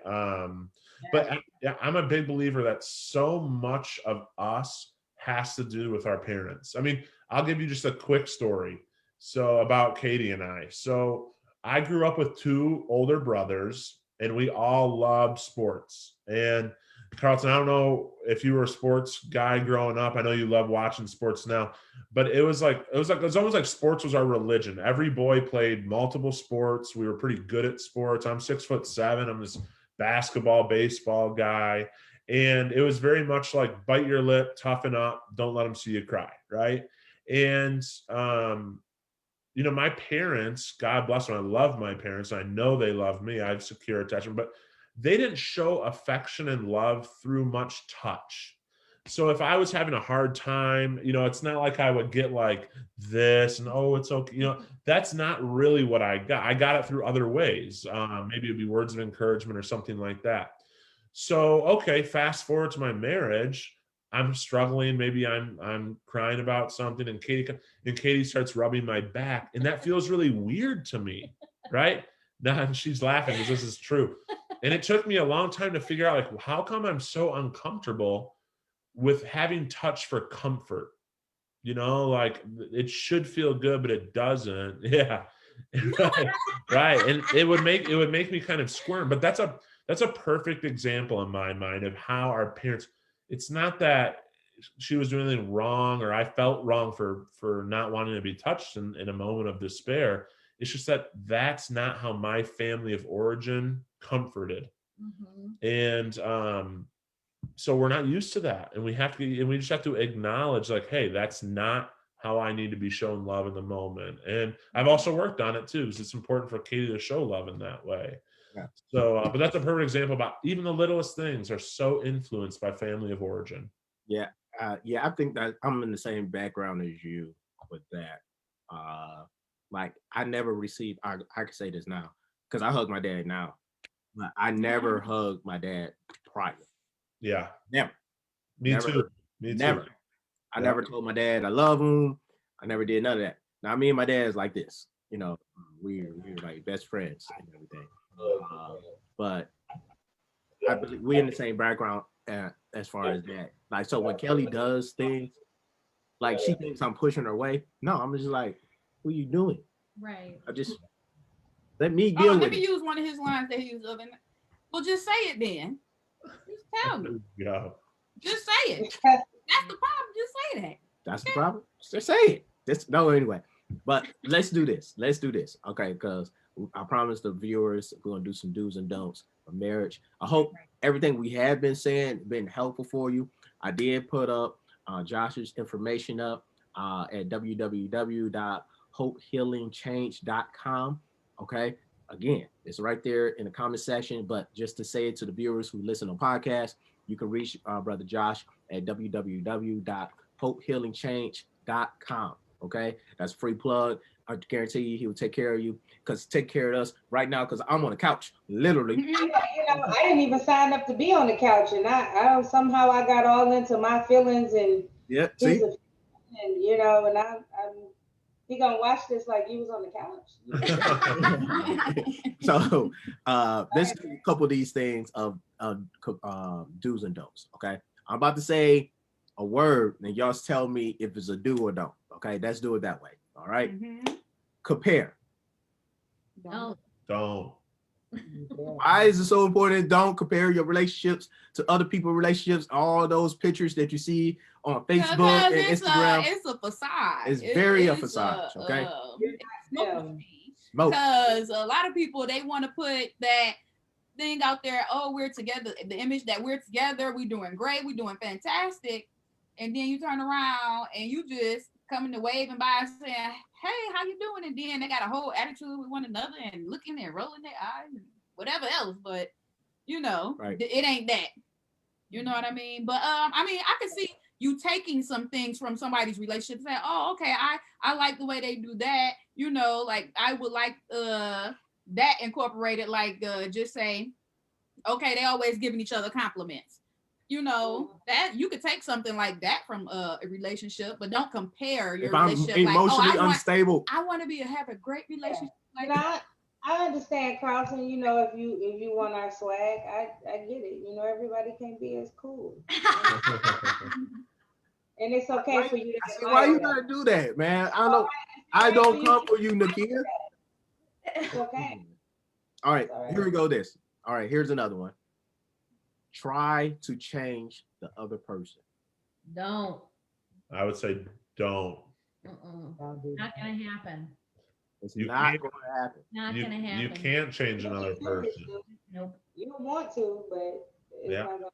But I'm a big believer that so much of us has to do with our parents. I mean, I'll give you just a quick story. So about Katie and I. So I grew up with two older brothers and we all loved sports. And Carlton, I don't know if you were a sports guy growing up. I know you love watching sports now, but it was almost like sports was our religion. Every boy played multiple sports. We were pretty good at sports. I'm 6'7". I'm this basketball, baseball guy. And it was very much like bite your lip, toughen up, don't let them see you cry. Right. And, my parents, God bless them. I love my parents. I know they love me. I have secure attachment, but they didn't show affection and love through much touch. So if I was having a hard time, it's not like I would get like this and, oh, it's okay. That's not really what I got. I got it through other ways. Maybe it'd be words of encouragement or something like that. So, okay, fast forward to my marriage. I'm struggling. Maybe I'm crying about something and Katie starts rubbing my back. And that feels really weird to me. Right. Now she's laughing because this is true. And it took me a long time to figure out, like, how come I'm so uncomfortable with having touch for comfort? Like it should feel good, but it doesn't. Yeah. Right. And it would make me kind of squirm. But that's a perfect example in my mind of how our parents, it's not that she was doing anything wrong or I felt wrong for not wanting to be touched in a moment of despair. It's just that that's not how my family of origin comforted. And so we're not used to that. And we just have to acknowledge like, hey, that's not how I need to be shown love in the moment. And I've also worked on it too, because it's important for Katie to show love in that way. Yeah. So, but that's a perfect example about even the littlest things are so influenced by family of origin. Yeah. I think that I'm in the same background as you with that. Like I never received, I can say this now, because I hug my dad now, but I never hugged my dad prior. Yeah. Never. Me Never. too. Me Never. too. I never told my dad I love him. I never did none of that. Now me and my dad is like this, we're like best friends and everything. But I believe we're in the same background as far as that. Like, so when Kelly does things, like she thinks I'm pushing her away. No, I'm just like, what are you doing? Right. I just let me deal with let me it. use one of his lines that he used the other night. Well, just say it then. Just tell me. Yeah. Just say it. That's the problem. Just say that. That's the problem. Just say it. Anyway. But let's do this. Okay, because I promised the viewers we're gonna do some do's and don'ts of marriage. I hope everything we have been saying been helpful for you. I did put up Josh's information up at www.hopehealingchange.com. Okay, again, it's right there in the comment section. But just to say it to the viewers who listen on podcasts, you can reach Brother Josh at www.hopehealingchange.com. Okay, that's a free plug. I guarantee you he will take care of you, because take care of us right now, because I'm on the couch, literally. I didn't even sign up to be on the couch, and I somehow I got all into my feelings and See, and and I'm he gonna watch this like he was on the couch. So let's do a couple of these things of do's and don'ts. Okay, I'm about to say a word, and y'all tell me if it's a do or don't. Okay, let's do it that way. All right. Compare. Oh. Don't. Why is it so important? Don't compare your relationships to other people's relationships. All those pictures that you see on Facebook and Instagram. It's a facade. It's very a facade. Okay. Because a lot of people, they want to put that thing out there. Oh, we're together. The image that we're together. We're doing great. We're doing fantastic. And then you turn around and you just coming to waving by saying, hey, how you doing? And then they got a whole attitude with one another and looking and rolling their eyes and whatever else. But, it ain't that. You know what I mean? But, I can see you taking some things from somebody's relationship and saying, oh, okay, I like the way they do that. Like I would like that incorporated, like just say, okay, they always giving each other compliments. That you could take something like that from a relationship, but don't compare your relationship. I'm emotionally unstable. I want to have a great relationship. Like that. I understand, Carlton. If you want our swag, I get it. Everybody can't be as cool, and it's okay for you to. Why you gotta do that, man? I don't know. I don't come for you, Nakia. It's okay. All right, here we go. All right, here's another one. Try to change the other person. Don't. I would say don't. Not gonna happen. It's not going to happen. Not gonna happen. You can't change another person. Nope. You don't want to, but it's not gonna.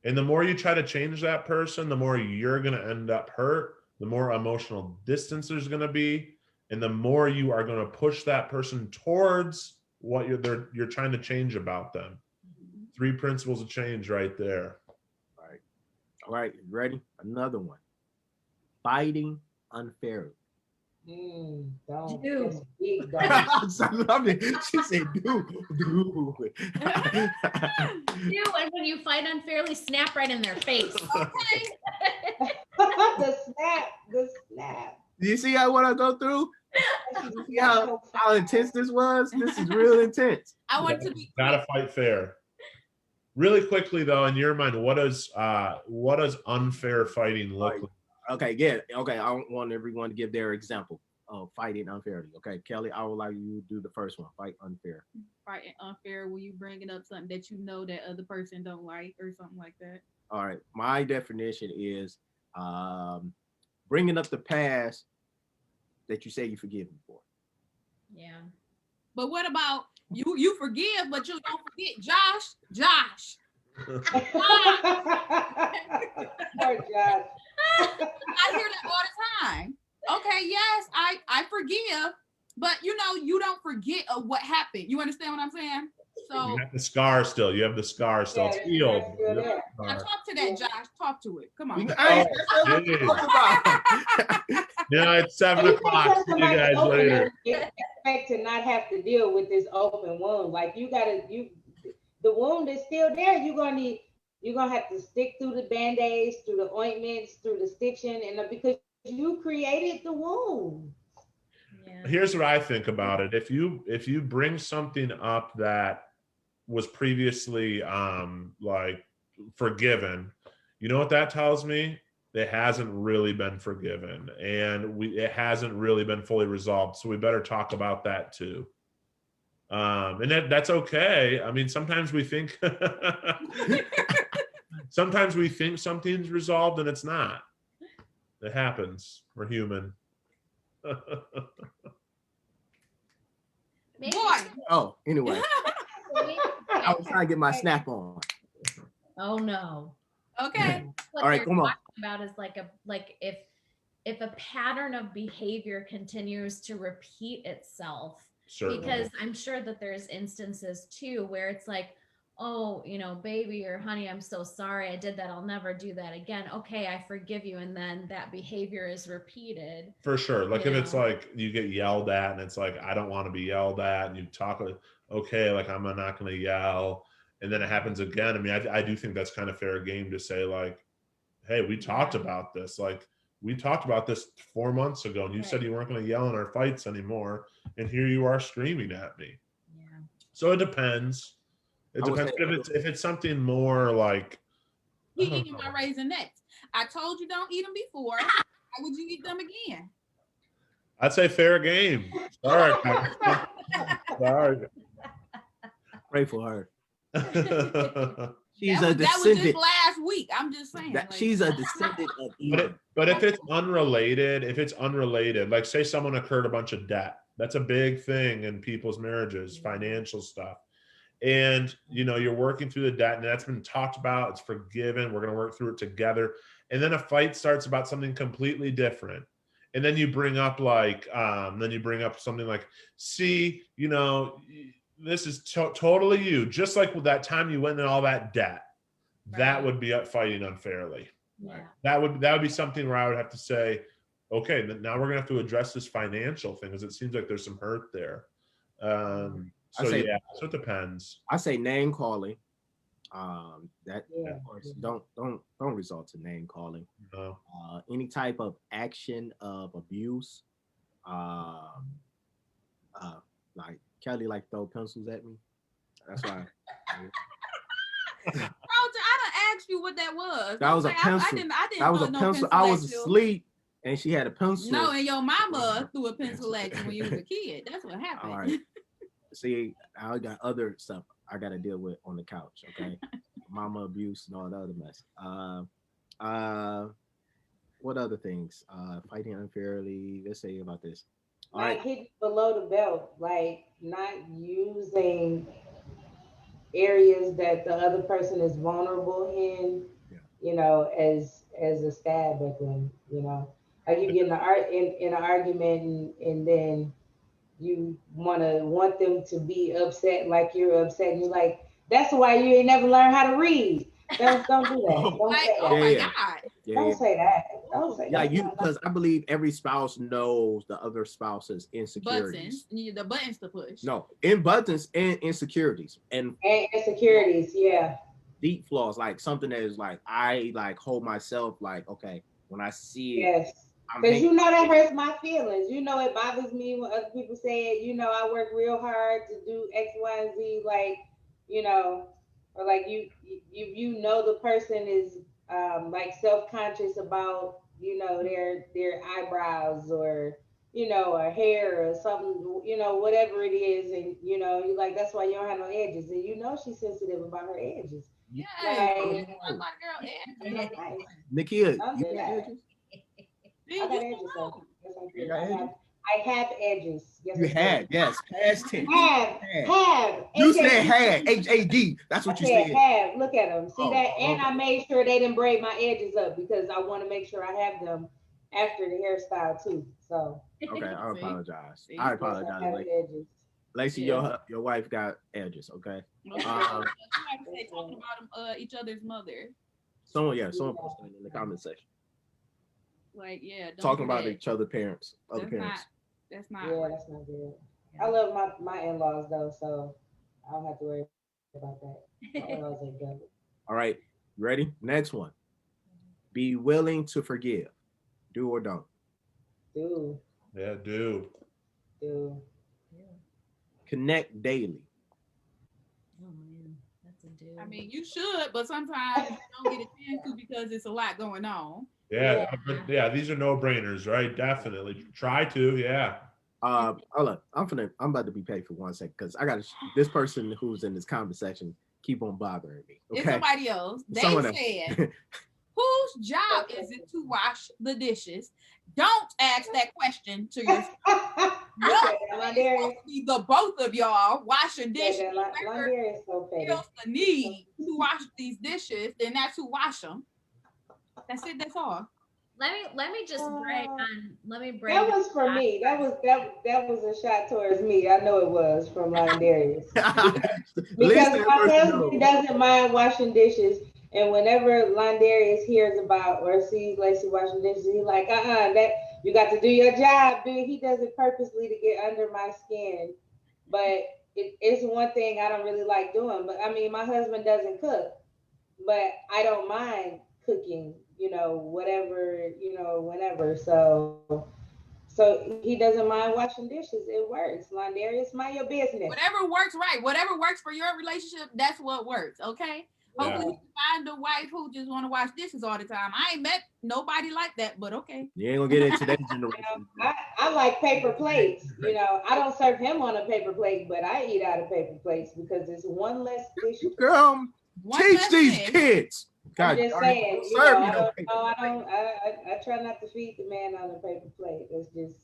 And the more you try to change that person, the more you're going to end up hurt, the more emotional distance there's going to be, and the more you are going to push that person towards what you're trying to change about them. 3 principles of change right there. All right, you ready? Another one. Fighting unfairly. Don't. Do. I love it. She said, do. Do, and when you fight unfairly, snap right in their face. Okay. The snap. Do you see what I go through? You see how intense this was? This is real intense. I want to be. Gotta fight fair. Really quickly though, in your mind, what does unfair fighting look like? Okay, yeah. Okay, I want everyone to give their example of fighting unfairly. Okay, Kelly, I would like you to do the first one. Fight unfair. Fighting unfair when you bringing up something that you know that other person don't like or something like that. All right. My definition is bringing up the past that you say you forgive me for. Yeah. But what about you forgive, but you don't forget Josh. Oh God. I hear that all the time. Okay, yes, I forgive, but you don't forget of what happened. You understand what I'm saying? So You got the scar still. You have the scar still. It's healed. now talk to that, Josh. Talk to it. Come on. It's 7:00. See you guys later. Expect to not have to deal with this open wound. Like the wound is still there. You're gonna have to stick through the band-aids, through the ointments, through the stitching, and because you created the wound. Yeah. Here's what I think about it. If you bring something up that was previously like forgiven, you know what that tells me? It hasn't really been forgiven, and it hasn't really been fully resolved. So we better talk about that too. And that's okay. I mean, sometimes we think something's resolved and it's not. It happens. We're human. Boy. Oh, anyway. I was trying to get my snap on. Oh no. Okay. What All right, they're come on. talking about is like if a pattern of behavior continues to repeat itself. Certainly. Because I'm sure that there's instances too where it's like, oh, baby or honey, I'm so sorry I did that. I'll never do that again. Okay, I forgive you. And then that behavior is repeated. For sure. Like if it's like you get yelled at and it's like, I don't want to be yelled at, and you talk, okay, like I'm not going to yell. And then it happens again. I mean, I do think that's kind of fair game to say like, hey, we talked about this. Like we talked about this 4 months ago and you said you weren't going to yell in our fights anymore. And here you are screaming at me. Yeah. So it depends. It depends. If it's something more like he eating my Raisinets. I told you don't eat them before. Why would you eat them again? I'd say fair game. Sorry. Sorry. Pray for her. That was just last week. I'm just saying. She's a descendant of evil. But if it's unrelated, like say someone incurred a bunch of debt, that's a big thing in people's marriages, financial stuff. And you're working through the debt and that's been talked about, it's forgiven, we're going to work through it together. And then a fight starts about something completely different. And then you bring up something like, see, this is totally you. Just like with that time you went in all that debt, that would be fighting unfairly. Yeah. That would be something where I would have to say, okay, now we're gonna have to address this financial thing because it seems like there's some hurt there. So it depends. I say name calling. That of course don't result in name calling. No. Any type of action of abuse, like Kelly like throw pencils at me. That's why. I done asked you what that was. That was a pencil. I didn't that was a pencil. I was asleep and she had a pencil. No, and your mama threw a pencil at you when you was a kid. That's what happened. All right. See, I got other stuff I got to deal with on the couch. Okay, mama abuse and all the other mess. What other things? Fighting unfairly. Let's say about this. All right. Hitting below the belt, like not using areas that the other person is vulnerable in, as a stab at them, like you get in an argument and then you want them to be upset like you're upset and you're like, that's why you ain't never learned how to read. Don't do that. Don't say that. Oh my God. Don't say that. Don't say that. Because I believe every spouse knows the other spouse's insecurities. The buttons to push. No, in buttons and insecurities. And insecurities, yeah. Deep flaws, like something that is like, I like hold myself like, okay, when I see it. Yes. Because that hurts my feelings. It bothers me when other people say it. I work real hard to do X, Y, and Z. Like, or like the person is like self-conscious about their eyebrows or you know, or hair or something, you know, whatever it is, and you know, you like that's why you don't have no edges, and you know she's sensitive about her edges. Yes. Like, Oh, my girl, nice. Nikia, Don't you do got that. edges? I got edges though. Yes, I You do. got edges? I have edges. Yes, You I do. had, yes, past tense. Have. You said H-A-D. had, H-A-D. That's what I you said said. have. Look at them. See Oh, that? And okay. I made sure they didn't braid my edges up because I want to make sure I have them after the hairstyle too. So Okay, I See? apologize. See? I yes, I apologize, have Lacey. edges. Lacey, Yeah. your wife got edges, okay? Okay. Um, Somebody say talking about each other's mother. someone Yeah. posted it in the comment section. Like, yeah, don't Talking do about that. each other parents, other That's parents. That's not. Yeah, Right. that's not good. I love my in-laws though, so I don't have to worry about that. My in-laws are good. All right, you ready? Next one. Be willing to forgive. Do or don't. Do, Yeah, do. do. Connect daily. Oh man, that's a dude. I mean, you should, but sometimes you don't get a chance to because it's a lot going on. Yeah, but yeah, these are no brainers, right? Definitely try to. Yeah. Hold up. I'm about to be paid for 1 second because I got this person who's in this comment section keep on bothering me. It's Okay. somebody else. They Someone else. said, whose job is it to wash the dishes? Don't ask that question to yourself. No, it's supposed to be the both of y'all washing dishes. Whoever Londarius is so petty. feels the need to wash these dishes, then that's who wash them. That's it. That's all. Let me just brag on. Let me brag. That was for me. That was a shot towards me. I know it was from Londarius. Because my husband doesn't mind washing dishes, and whenever Londarius hears about or sees Lacey washing dishes, he's like, that you got to do your job, dude. He does it purposely to get under my skin, but it's one thing I don't really like doing. But I mean, my husband doesn't cook, but I don't mind cooking. You know, whatever, you know, whenever. So he doesn't mind washing dishes. It works. Londarius, mind your business. Whatever works, right? Whatever works for your relationship, that's what works. Okay. Yeah. Hopefully you find a wife who just want to wash dishes all the time. I ain't met nobody like that, but okay. You ain't gonna get it today's generation. I like paper plates. You know, I don't serve him on a paper plate, but I eat out of paper plates because it's one less dish. Girl, teach these kids. God, I'm just saying, you know, I try not to feed the man on a paper plate. It's just.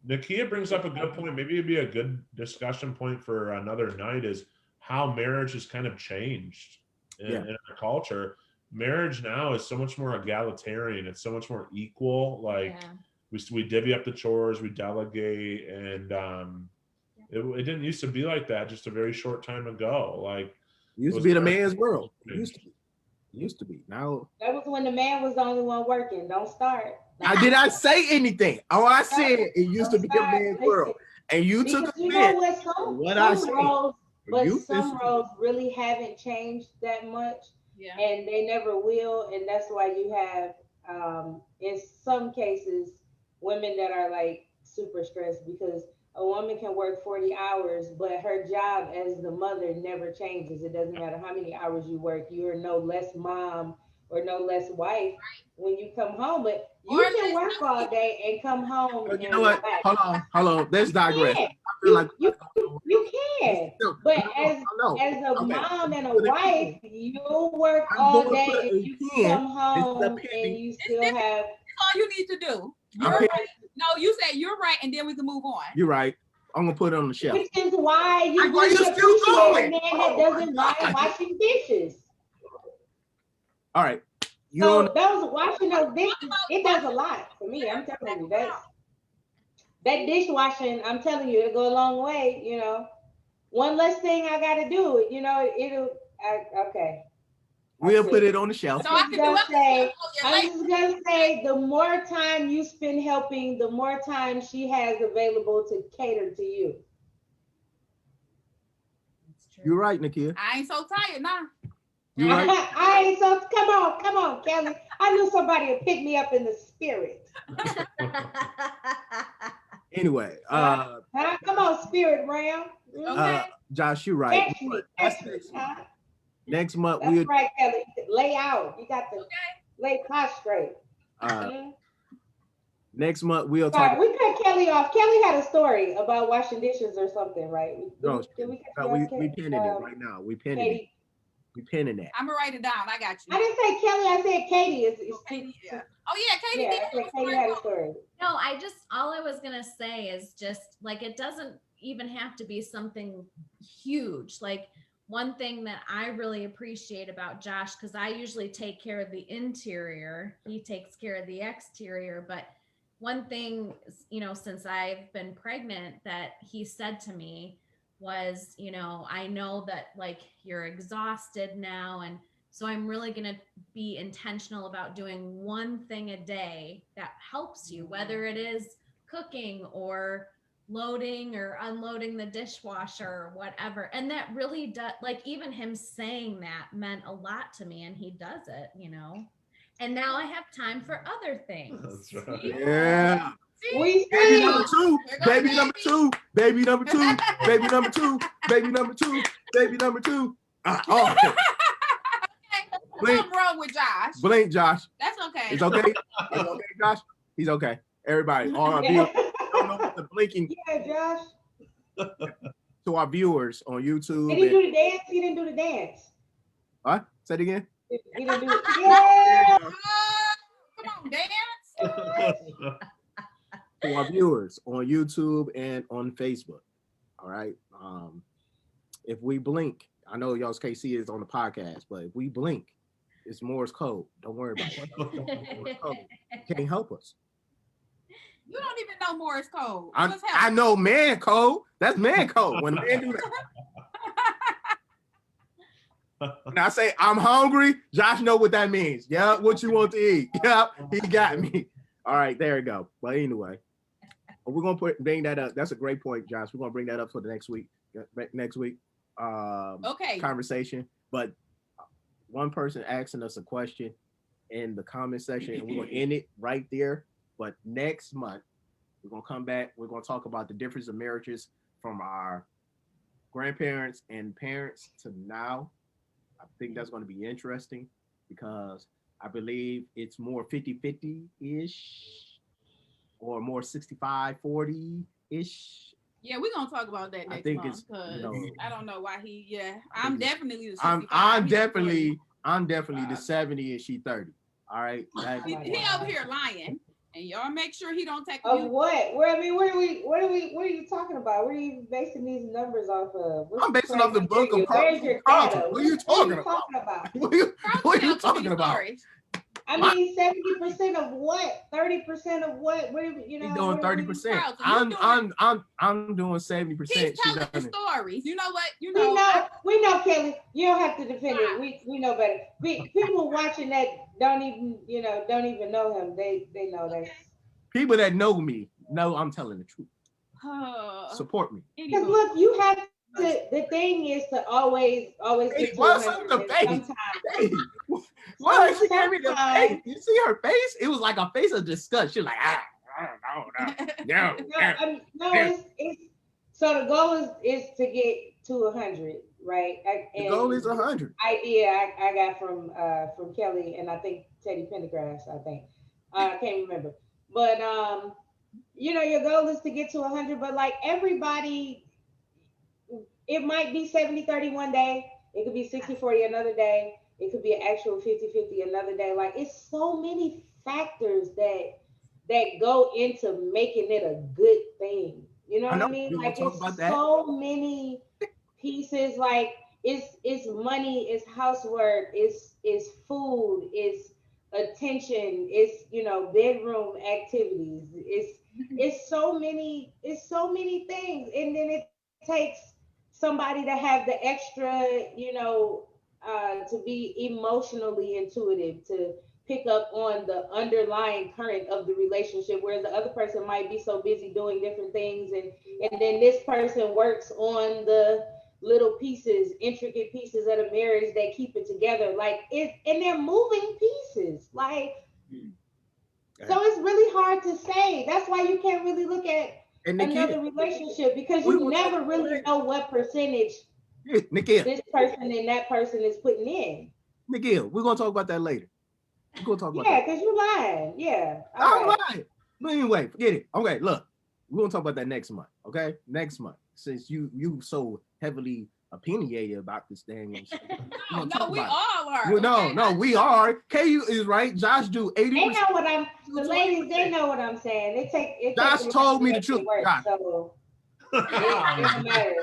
Nakia brings up a good point. Maybe it'd be a good discussion point for another night is how marriage has kind of changed in our culture. Marriage now is so much more egalitarian. It's so much more equal. Like we divvy up the chores, we delegate, and it didn't used to be like that just a very short time ago. Like it used to be the man's world. Used to be. Now that was when the man was the only one working. Don't start. I did not say anything. All I said it used to be a man's world, and you took offense. What I said. But some roles really haven't changed that much, and they never will, and that's why you have, in some cases, women that are like super stressed because a woman can work 40 hours, but her job as the mother never changes. It doesn't matter how many hours you work. You're no less mom or no less wife when you come home, but you can work all day and come home. But you know what? Hold on. Let's digress. I feel like you can, but as a mom and a wife, you work all day and you come home and you still have. That's all you need to do. You're right. No, you said you're right, and then we can move on. You're right. I'm gonna put it on the shelf. Which is why you really appreciate a man that doesn't mind washing dishes. All right. So those washing those dishes, it does a lot for me. I'm telling you, that dishwashing, I'm telling you, it'll go a long way. You know, one less thing I got to do. You know, okay. We'll put it on the shelf. So I'm just gonna say, the more time you spend helping, the more time she has available to cater to you. You're right, Nakia. I ain't so tired now. You're right. I ain't so. Come on, Kelly. I knew somebody would pick me up in the spirit. Anyway, come on, spirit realm. Okay. Josh, you're right. Next month we'll. Right, Kelly. Lay out. You got to lay prostrate. Next month we'll Sorry, talk. we cut Kelly off. Kelly had a story about washing dishes or something, right? No, Did we cut you we off, pinning it right now. We pinning it. Katie? We pinning that. I'm gonna write it down. I got you. I didn't say Kelly. I said Katie. Katie, yeah. Oh yeah, Katie Yeah, did. I said Katie had a story. No, all I was gonna say is just like it doesn't even have to be something huge. Like one thing that I really appreciate about Josh, because I usually take care of the interior, he takes care of the exterior. But one thing, since I've been pregnant, that he said to me was, I know that like you're exhausted now, and so I'm really going to be intentional about doing one thing a day that helps you, whether it is cooking or loading or unloading the dishwasher or whatever. And that really does, like even him saying that meant a lot to me, and he does it, And now I have time for other things. That's right. Yeah. We Baby see. number two. Baby number two. Baby number two. Baby number two. Baby number two. Baby number two. Oh. Blink. What's wrong with Josh? Blink, Josh. That's okay. It's okay. It's okay, Josh. He's okay. Everybody, all our viewers, don't know what the blinking. Yeah, Josh. To our viewers on YouTube. Did he do the dance? He didn't do the dance. What? Say it again. He didn't do it. Yeah. Come on, dance. To our viewers on YouTube and on Facebook. All right. If we blink, I know y'all can't see it on the podcast, but if we blink, it's Morse code. Don't worry about it. Morse code. Can't help us. You don't even know Morse code. I know man code. That's man code. When man do that. When I say I'm hungry, Josh know what that means. Yeah, what you want to eat. Yeah, he got me. All right, there you go. But anyway, we're gonna bring that up. That's a great point, Josh. We're gonna bring that up for the next week. Okay. Conversation. But one person asking us a question in the comment section, and we're gonna end it right there. But next month, we're gonna come back. We're gonna talk about the difference of marriages from our grandparents and parents to now. I think that's gonna be interesting because I believe it's more 50-50-ish or more 65-40-ish. Yeah, we're gonna talk about that next month because I don't know why I'm definitely the 65. I'm definitely the 70 and she 30. All right. He over here lying, and y'all make sure he don't take of what? What are you talking about? What are you basing these numbers off of? I'm basing off the book of Where's your Carlton. data? What are you talking about? What are you talking about? I mean, 70% of what? 30% of what? What are you He's doing 30%. I'm doing 70%. He's telling the stories. You know what? We know, Kelly. You don't have to defend it. We know better. People watching that don't even know him. They know that. People that know me know I'm telling the truth. Support me. Because look, you have to. The thing is to always get to what's up the face? What? She gave me the face. You see her face? It was like a face of disgust. She's like, no. It's so the goal is to get to 100, right? The goal is 100. I got from Kelly and I think Teddy Pendergrass. I can't remember, but your goal is to get to 100. But like everybody. It might be 70-30 one day. It could be 60-40 another day. It could be an actual 50-50 another day. Like it's so many factors that go into making it a good thing. You know what I mean? Like it's so many pieces. Like it's money, it's housework, it's food, it's attention, it's bedroom activities. It's so many things, and then it takes somebody to have the extra, to be emotionally intuitive, to pick up on the underlying current of the relationship, whereas the other person might be so busy doing different things, and then this person works on the little pieces, intricate pieces of the marriage that keep it together. Like and they're moving pieces. Like, so it's really hard to say. That's why you can't really look at another relationship because you never really know what percentage Nakia, this person and that person is putting in. Nakia, we're gonna talk about that later. We're gonna talk about that. Yeah, because you're lying. Yeah. I'm lying. But anyway, forget it. Okay, look, we're gonna talk about that next month. Okay, next month. Since you so heavily opinionated about this thing. No, we all are. Well, no, we are. KU is right. Josh do 80%. They know what I'm. The ladies, they know what I'm saying. Josh told me the truth. Work, Josh. so it don't matter.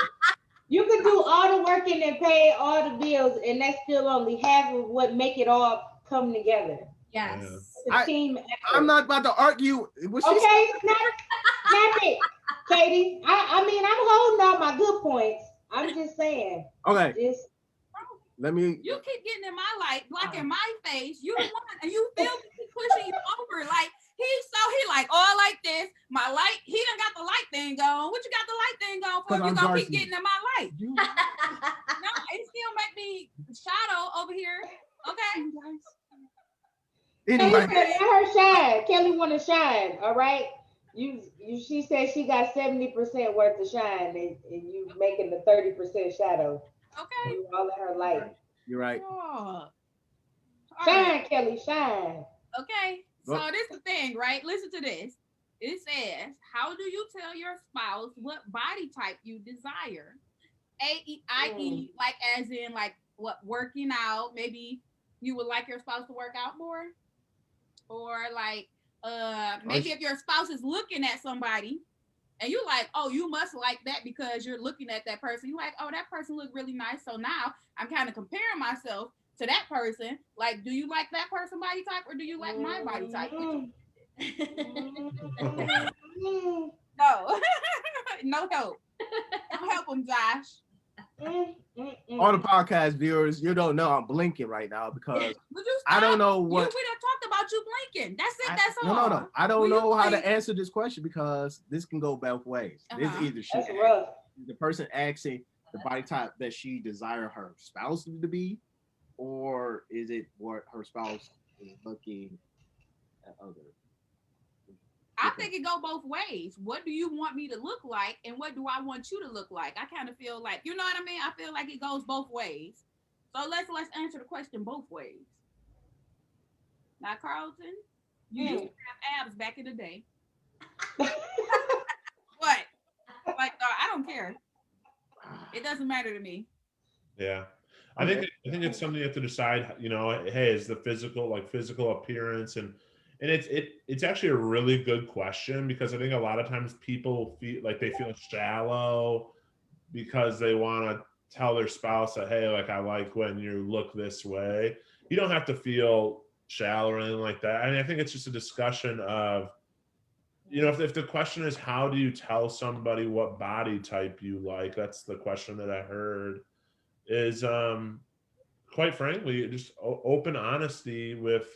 You could do all the working and pay all the bills, and that's still only half of what make it all come together. Yes. It's a team effort. I'm not about to argue. Okay, snap it, Katie. I mean, I'm holding all my good points. I'm just saying. Okay. Let me. You keep getting in my light, blocking my face. You the one, and you feel me pushing you over. Like he like, oh, I like this. My light. He done got the light thing going. What you got the light thing going for? You gonna keep getting in my light? No, it still make me shadow over here. Okay. Anyway. Let her shine. Kelly want to shine. All right. She said she got 70% worth of shine, and you making the 30% shadow. Okay. You all in her light. You're right. Oh. Shine, Right. Kelly, shine. Okay. So this is the thing, right? Listen to this. It says, how do you tell your spouse what body type you desire? I.e., like as in like what, working out, maybe you would like your spouse to work out more? Or like maybe if your spouse is looking at somebody and you like, oh, you must like that because you're looking at that person. You like, oh, that person look really nice. So now I'm kind of comparing myself to that person. Like, do you like that person body type or do you like my body type? No. No help. No help them, Josh. All the podcast viewers, you don't know I'm blinking right now because I don't know what. We done talked about you blinking. That's it. That's all. No. I don't know how to answer this question because this can go both ways. This either the person asking the body type that she desire her spouse to be, or is it what her spouse is looking at others? I think it go both ways. What do you want me to look like, and what do I want you to look like? I kind of feel like, you know what I mean? I feel like it goes both ways. So let's answer the question both ways. Now, Carlton, you used to have abs back in the day. What? Like, I don't care. It doesn't matter to me. Yeah. I think it's something you have to decide, you know, hey, is the physical appearance and it's actually a really good question because I think a lot of times people feel shallow because they want to tell their spouse that, hey, like I like when you look this way. You don't have to feel shallow or anything like that. I mean, I think it's just a discussion of, you know, if the question is how do you tell somebody what body type you like, that's the question that I heard is quite frankly, just open honesty with.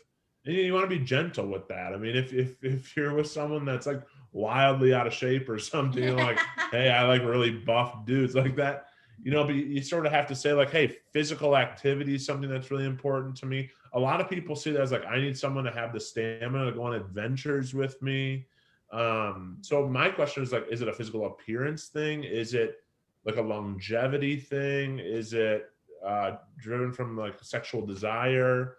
And you want to be gentle with that. I mean, if you're with someone that's like wildly out of shape or something, you're like, hey, I like really buff dudes like that, you know, but you sort of have to say like, hey, physical activity is something that's really important to me. A lot of people see that as like, I need someone to have the stamina to go on adventures with me. So my question is like, is it a physical appearance thing? Is it like a longevity thing? Is it driven from like sexual desire?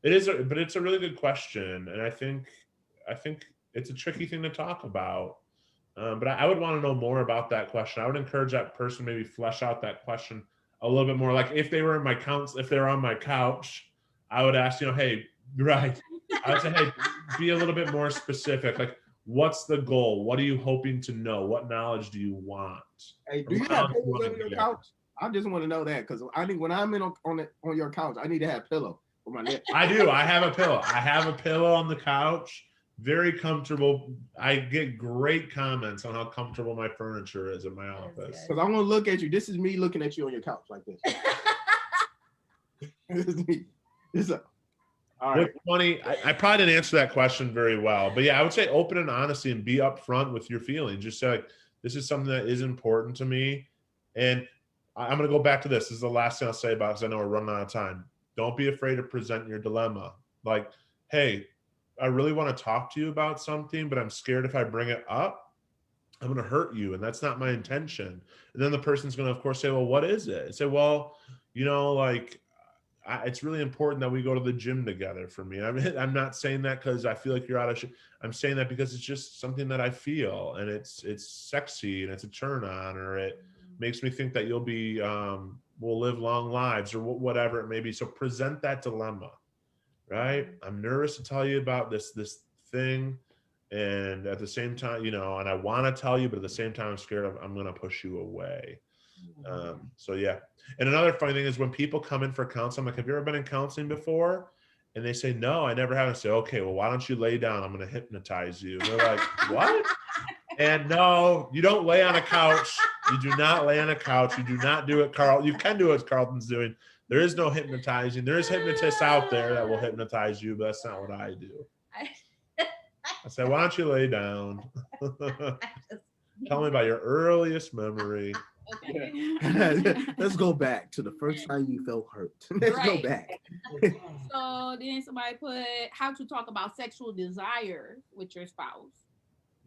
But it's a really good question, and I think it's a tricky thing to talk about. But I would want to know more about that question. I would encourage that person maybe flesh out that question a little bit more. Like if they were on my couch, I would ask, you know, hey, right. I would say, hey, be a little bit more specific. Like, what's the goal? What are you hoping to know? What knowledge do you want? Hey, do you have pillows on your couch? I just want to know that because I think when I'm on your couch, I need to have pillow. I do. I have a pillow. I have a pillow on the couch. Very comfortable. I get great comments on how comfortable my furniture is in my office. Because I'm gonna look at you. This is me looking at you on your couch like this. This is me. All right. What's funny, I probably didn't answer that question very well, but yeah, I would say open and honesty and be upfront with your feelings. Just say like, this is something that is important to me, and I'm gonna go back to this. This is the last thing I'll say about it because I know we're running out of time. Don't be afraid to present your dilemma. Like, hey, I really want to talk to you about something, but I'm scared if I bring it up, I'm going to hurt you. And that's not my intention. And then the person's going to, of course, say, well, what is it? I say, well, you know, like, it's really important that we go to the gym together for me. I'm not saying that because I feel like you're out of I'm saying that because it's just something that I feel, and it's sexy and it's a turn on, or it makes me think that you'll be will live long lives, or whatever it may be. So present that dilemma, right? I'm nervous to tell you about this thing, and at the same time, and I want to tell you, but at the same time, I'm scared I'm going to push you away. So yeah. And another funny thing is when people come in for counseling, I'm like, have you ever been in counseling before? And they say, no, I never have. I say, okay, well, why don't you lay down? I'm going to hypnotize you. And they're like, what? And no, you don't lay on a couch. You do not lay on a couch. You do not do it, Carl. You can do what Carlton's doing. There is no hypnotizing. There is hypnotists out there that will hypnotize you, but that's not what I do. I said, why don't you lay down? Tell me about your earliest memory. Okay. Let's go back to the first time you felt hurt. Let's go back. So then somebody put how to talk about sexual desire with your spouse.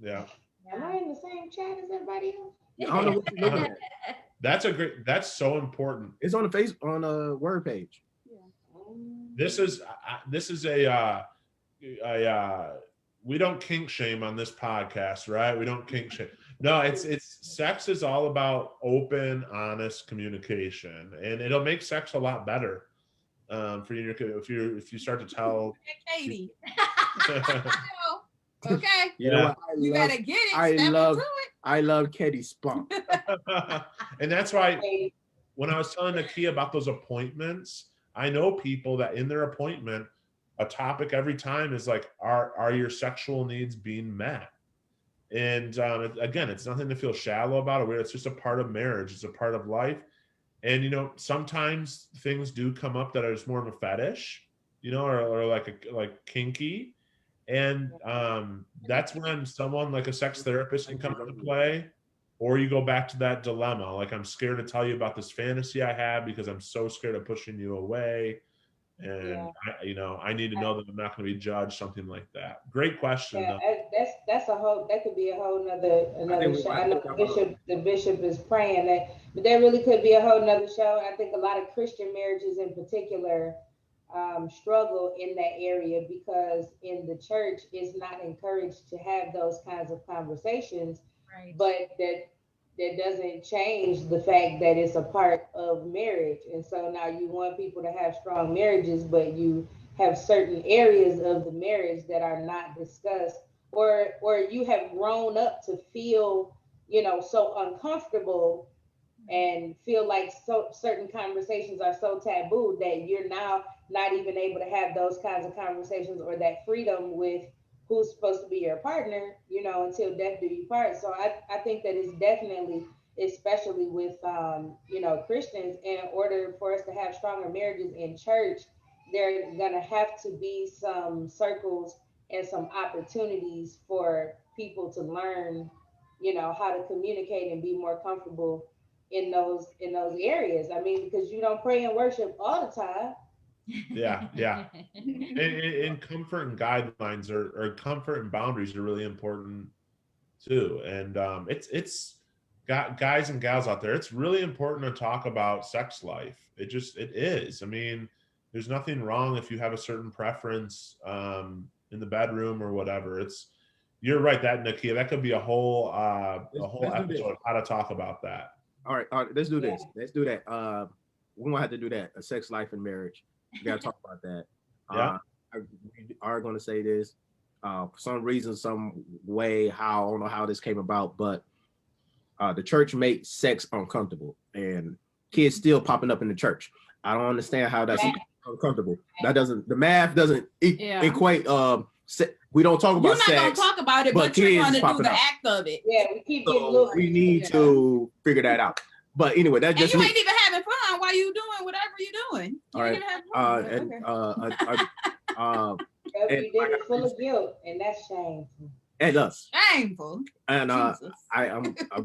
Yeah. Am I in the same chat as everybody else? I don't know what you're looking at. That's so important. It's on the on a word page. This is a we don't kink shame on this podcast, right? We don't kink shame. No, it's sex is all about open, honest communication, and it'll make sex a lot better for you if you start to tell. Katie. Okay. You know what? You gotta get it. I love Kelly's spunk. And that's why when I was telling Nakia about those appointments, I know people that in their appointment, a topic every time is like, are your sexual needs being met? And again, it's nothing to feel shallow about or weird. It's just a part of marriage. It's a part of life. And, sometimes things do come up that are just more of a fetish, or like kinky. And that's when someone like a sex therapist can come into play, or you go back to that dilemma. Like, I'm scared to tell you about this fantasy I have because I'm so scared of pushing you away. And I need to know that I'm not going to be judged, something like that. Great question. Yeah, that could be a whole another show. I know the bishop is praying that, but that really could be a whole nother show. I think a lot of Christian marriages in particular struggle in that area because in the church it's not encouraged to have those kinds of conversations. Right. But that doesn't change the fact that it's a part of marriage. And so now you want people to have strong marriages, but you have certain areas of the marriage that are not discussed, or you have grown up to feel, so uncomfortable and feel like certain conversations are so taboo that you're now not even able to have those kinds of conversations or that freedom with who's supposed to be your partner, until death do you part. So I think that it's definitely, especially with, Christians, in order for us to have stronger marriages in church, there are going to have to be some circles and some opportunities for people to learn, how to communicate and be more comfortable in those areas. I mean, because you don't pray and worship all the time. Yeah. And comfort and guidelines or comfort and boundaries are really important too. And it's guys and gals out there, it's really important to talk about sex life. It is. I mean, there's nothing wrong if you have a certain preference in the bedroom or whatever. You're right, that Nakia, that could be a whole episode how to talk about that. All right, let's do this. Let's do that. We're gonna have to do that. A sex life and marriage. We gotta talk about that. Yeah. We are gonna say this. For some reason, some way, I don't know how this came about, but the church made sex uncomfortable, and kids still popping up in the church. I don't understand how that's uncomfortable. The math doesn't equate. We don't talk about sex. You're not gonna talk about it, but you're gonna do the act of it. Yeah, we keep getting little. We need to figure that out. But anyway, that's just you ain't even having fun while you doing whatever you're doing. All right. We did it full of guilt, and that's shameful. And us. Shameful. And I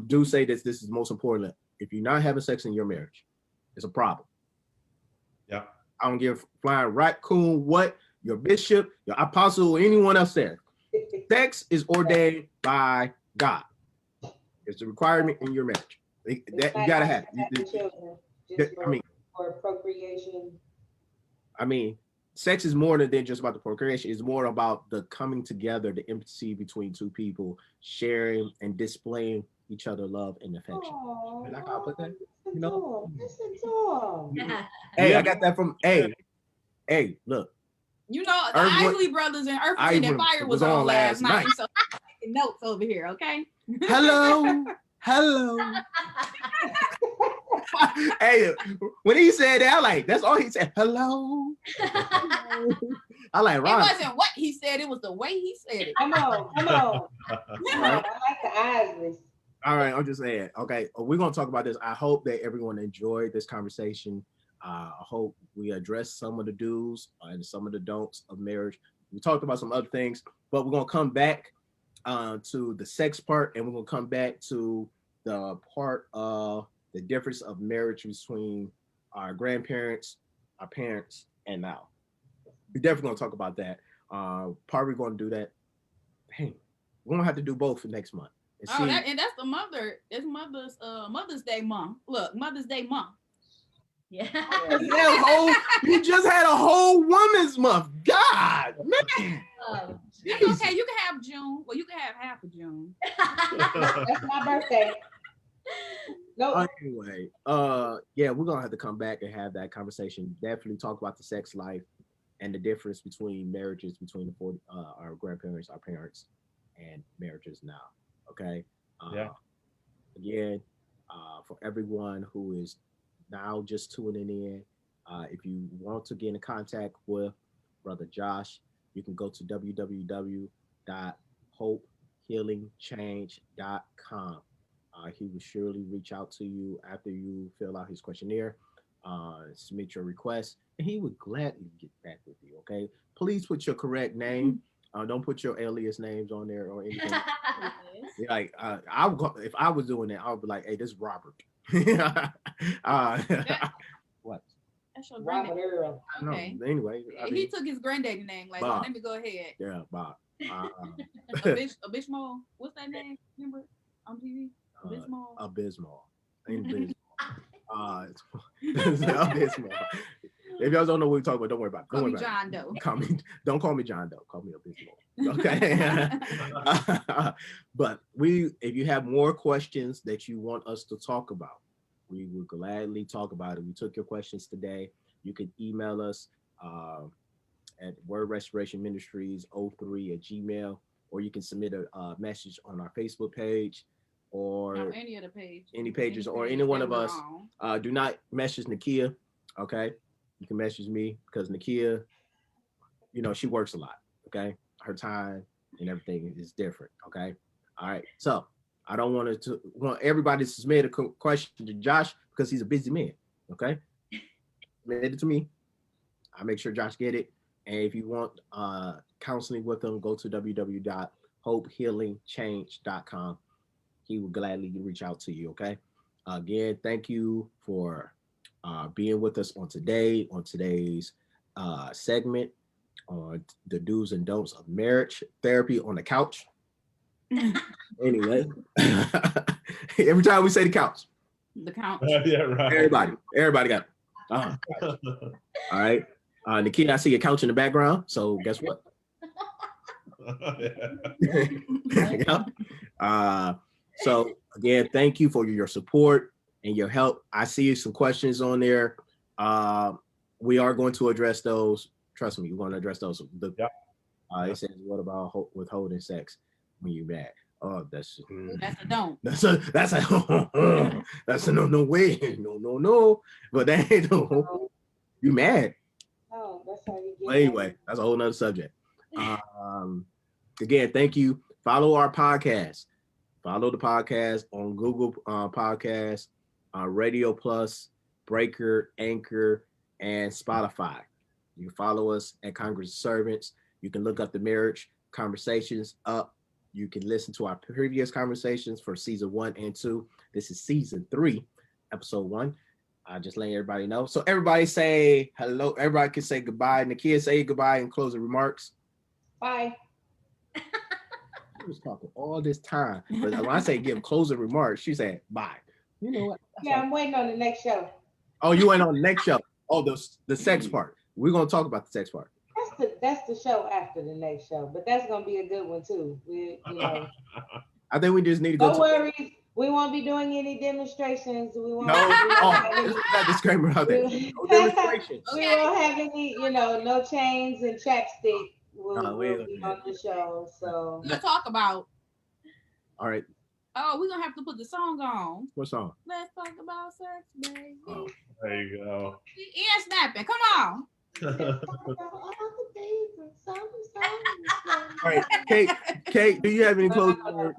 do say this is most important. If you're not having sex in your marriage, it's a problem. Yeah. I don't give flying raccoon what your bishop, your apostle, or anyone else said. Sex is ordained by God. It's a requirement in your marriage. That you gotta have. For procreation. I mean, sex is more than just about the procreation. It's more about the coming together, the intimacy between two people, sharing and displaying each other love and affection. Oh, Like how I put that? that's You know? that's adorable. Yeah. Hey, I got that from hey, look. You know, the Earth Isley Brothers and Earth, Wind and Fire was on last night. So I'm taking notes over here, okay? Hello. Hey, when he said that, I like, that's all he said. Hello. I like Ron. It wasn't what he said, it was the way he said it. Come on. I like the Isleys. All right, I'm just saying. Okay, we're gonna talk about this. I hope that everyone enjoyed this conversation. I hope we address some of the do's and some of the don'ts of marriage. We talked about some other things, but we're gonna come back to the sex part, and we're gonna come back to the part of the difference of marriage between our grandparents, our parents, and now. We're definitely gonna talk about that. Probably gonna do that. Hey, we're gonna have to do both for next month. And that's the mother. It's Mother's Day month. Look, Mother's Day month. Yeah. You just had a whole woman's month. God, man. Oh, it's okay. You can have June. Well, you can have half of June. That's my birthday. No. Anyway, yeah, we're gonna have to come back and have that conversation. Definitely talk about the sex life and the difference between marriages between our grandparents, our parents, and marriages now. Okay. Yeah. Again, for everyone who is now just tuning in, if you want to get in contact with Brother Josh, you can go to www.hopehealingchange.com. He will surely reach out to you after you fill out his questionnaire, submit your request, and he would gladly get back with you. Okay, please put your correct name. Don't put your alias names on there or anything. Like I would go, if I was doing that, I would be like, "Hey, this is Robert." What? That's your granddaddy. Okay. No, anyway, he took his granddaddy name. Like, Bob. let me go ahead. Yeah, Bob. Abysmal. What's that name? Remember on TV? Abysmal. Abysmal. Abysmal. If y'all don't know what we're talking about, don't worry about it. Call me John Doe. Don't call me John Doe. Call me Abysmal. Okay. But if you have more questions that you want us to talk about, we will gladly talk about it. We took your questions today. You can email us at Word Restoration Ministries 03@gmail.com, or you can submit a message on our Facebook page or any of the pages. Any pages or any one of us. Do not message Nakia. Okay. You can message me because Nakia, she works a lot. Okay. Her time and everything is different. Okay. All right. So I don't want everybody to submit a question to Josh because he's a busy man. Okay. Submit it to me. I'll make sure Josh get it. And if you want counseling with him, go to www.hopehealingchange.com. He will gladly reach out to you. Okay. Again, thank you for being with us on today's segment on the do's and don'ts of marriage therapy on the couch. Anyway, every time we say the couch. The couch. Yeah, right. Everybody got it. All right. Nakia, I see a couch in the background. So guess what? So again, thank you for your support and your help. I see some questions on there. We are going to address those. Trust me, we're going to address those. It says, what about withholding sex when you're mad? Oh, that's a don't. That's a no way. No. But that ain't no. You mad. Oh, that's how you get. Well, anyway, that's a whole nother subject. Again, thank you. Follow our podcast. Follow the podcast on Google Podcasts, Radio Plus, Breaker, Anchor, and Spotify. You can follow us at Congress of Servants. You can look up the marriage conversations up. You can listen to our previous conversations for season 1 and 2. This is season 3, episode 1. Just letting everybody know. So everybody say hello. Everybody can say goodbye. Nakia, say goodbye and closing remarks. Bye. I was talking all this time, but when I say give closing remarks, she said bye. You know what? I'm waiting on the next show. Oh, you went on the next show. Oh, the sex part. We're gonna talk about the sex part. That's the show after the next show, but that's gonna be a good one too. I think we just need to go. No worries, we won't be doing any demonstrations. We won't. No, there's that disclaimer out there. No demonstrations. We won't have any, no chains and chapstick. Will be on the show. So we'll talk about. All right. Oh, we're gonna have to put the song on. What song? Let's talk about sex, baby. Oh, there you go. Ian snapping. Come on. All right, Kate, do you have any closing words?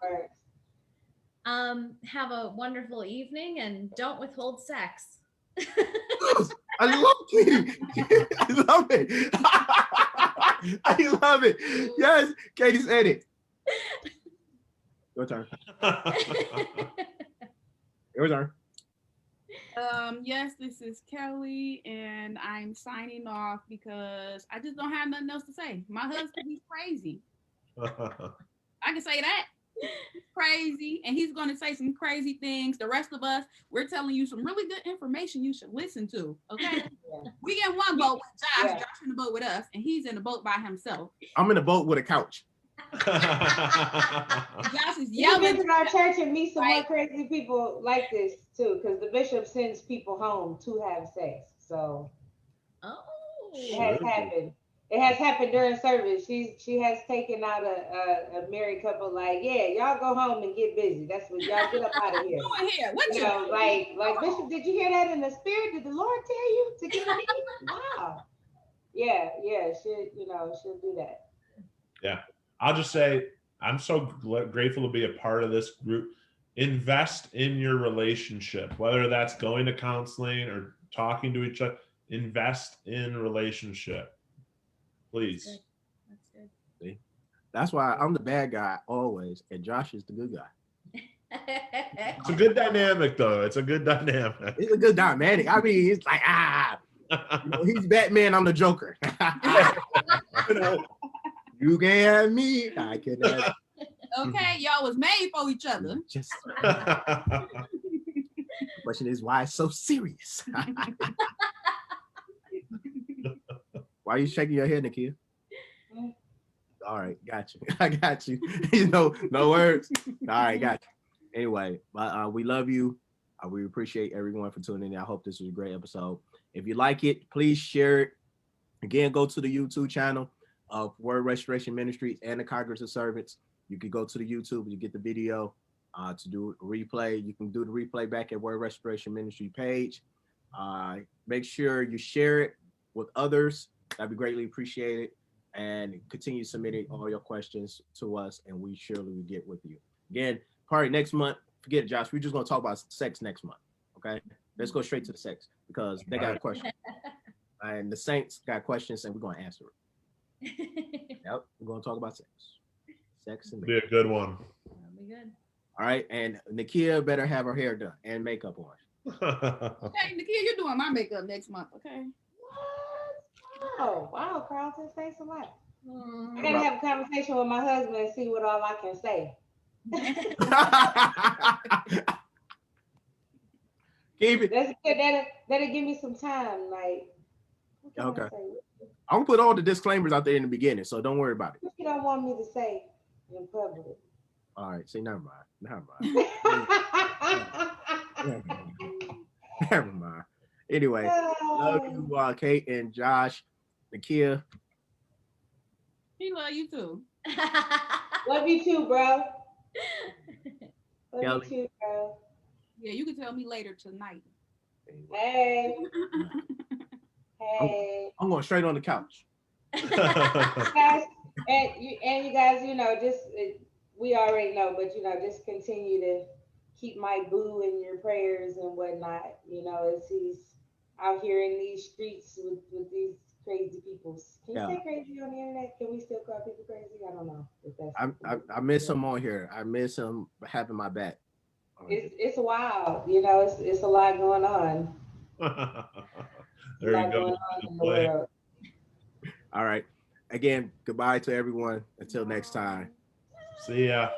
Have a wonderful evening and don't withhold sex. I love it. I love it. I love it. Yes, Katie said it. Your turn. Your turn. Yes, this is Kelly, and I'm signing off because I just don't have nothing else to say. My husband, he's crazy. I can say that. He's crazy, and he's going to say some crazy things. The rest of us, we're telling you some really good information you should listen to. Okay, we in one boat with Josh. Josh in the boat with us, and he's in the boat by himself. I'm in the boat with a couch. Josh is You yelling. visit our church and meet some more crazy people like this too, because the bishop sends people home to have sex. So it has happened. It has happened during service. She has taken out a married couple. Like, yeah, y'all go home and get busy. That's what y'all get up out of here. Go here. What like Bishop, did you hear that in the spirit? Did the Lord tell you to get up? Wow. Yeah. She'll do that. Yeah. I'll just say, I'm so grateful to be a part of this group. Invest in your relationship, whether that's going to counseling or talking to each other. Invest in relationship, please. That's good. See? That's why I'm the bad guy always, and Josh is the good guy. It's a good dynamic, though. It's a good dynamic. It's a good dynamic. I mean, it's like he's Batman. I'm the Joker. You can have me. I can have. Okay, y'all was made for each other. Just the question is, why it's so serious? Why are you shaking your head, Nakia? All right, got you. I got you. No words. All right, got you. Anyway, but we love you. We appreciate everyone for tuning in. I hope this was a great episode. If you like it, please share it. Again, go to the YouTube channel of Word Restoration Ministries and the Congress of Servants. You can go to the YouTube, you get the video to do a replay. You can do the replay back at Word Restoration Ministry page. Make sure you share it with others. That'd be greatly appreciated. And continue submitting all your questions to us, and we surely will get with you. Again, probably next month, forget it, Josh. We're just going to talk about sex next month, okay? Let's go straight to the sex because they got a question. And the Saints got questions, and we're going to answer it. Yep, we're going to talk about sex. Sex and Be a good one. That'll be good. All right, and Nakia better have her hair done and makeup on. Okay, Nakia, you're doing my makeup next month, okay? Oh, wow, Carlton, thanks a lot. I gotta have a conversation with my husband and see what all I can say. Keep it. That's good. That'll give me some time. Like, Okay. I'm gonna put all the disclaimers out there in the beginning, so don't worry about it. What you don't want me to say in public? All right, see, never mind. Never mind. Anyway, love you, Kate and Josh, Nakia. He love you too. Love you too, bro. Love Kelli. you too, bro. Yeah, you can tell me later tonight. Hey. Hey. I'm going straight on the couch. Guys, and you guys, just we already know, but just continue to keep my boo in your prayers and whatnot. As he's out here in these streets with these crazy people. Can you say crazy on the internet? Can we still call people crazy? I don't know if that's. I miss him on here. I miss him having my back. It's wild. It's a lot going on. There you go. In the world. All right. Again, goodbye to everyone. Until next time. See ya.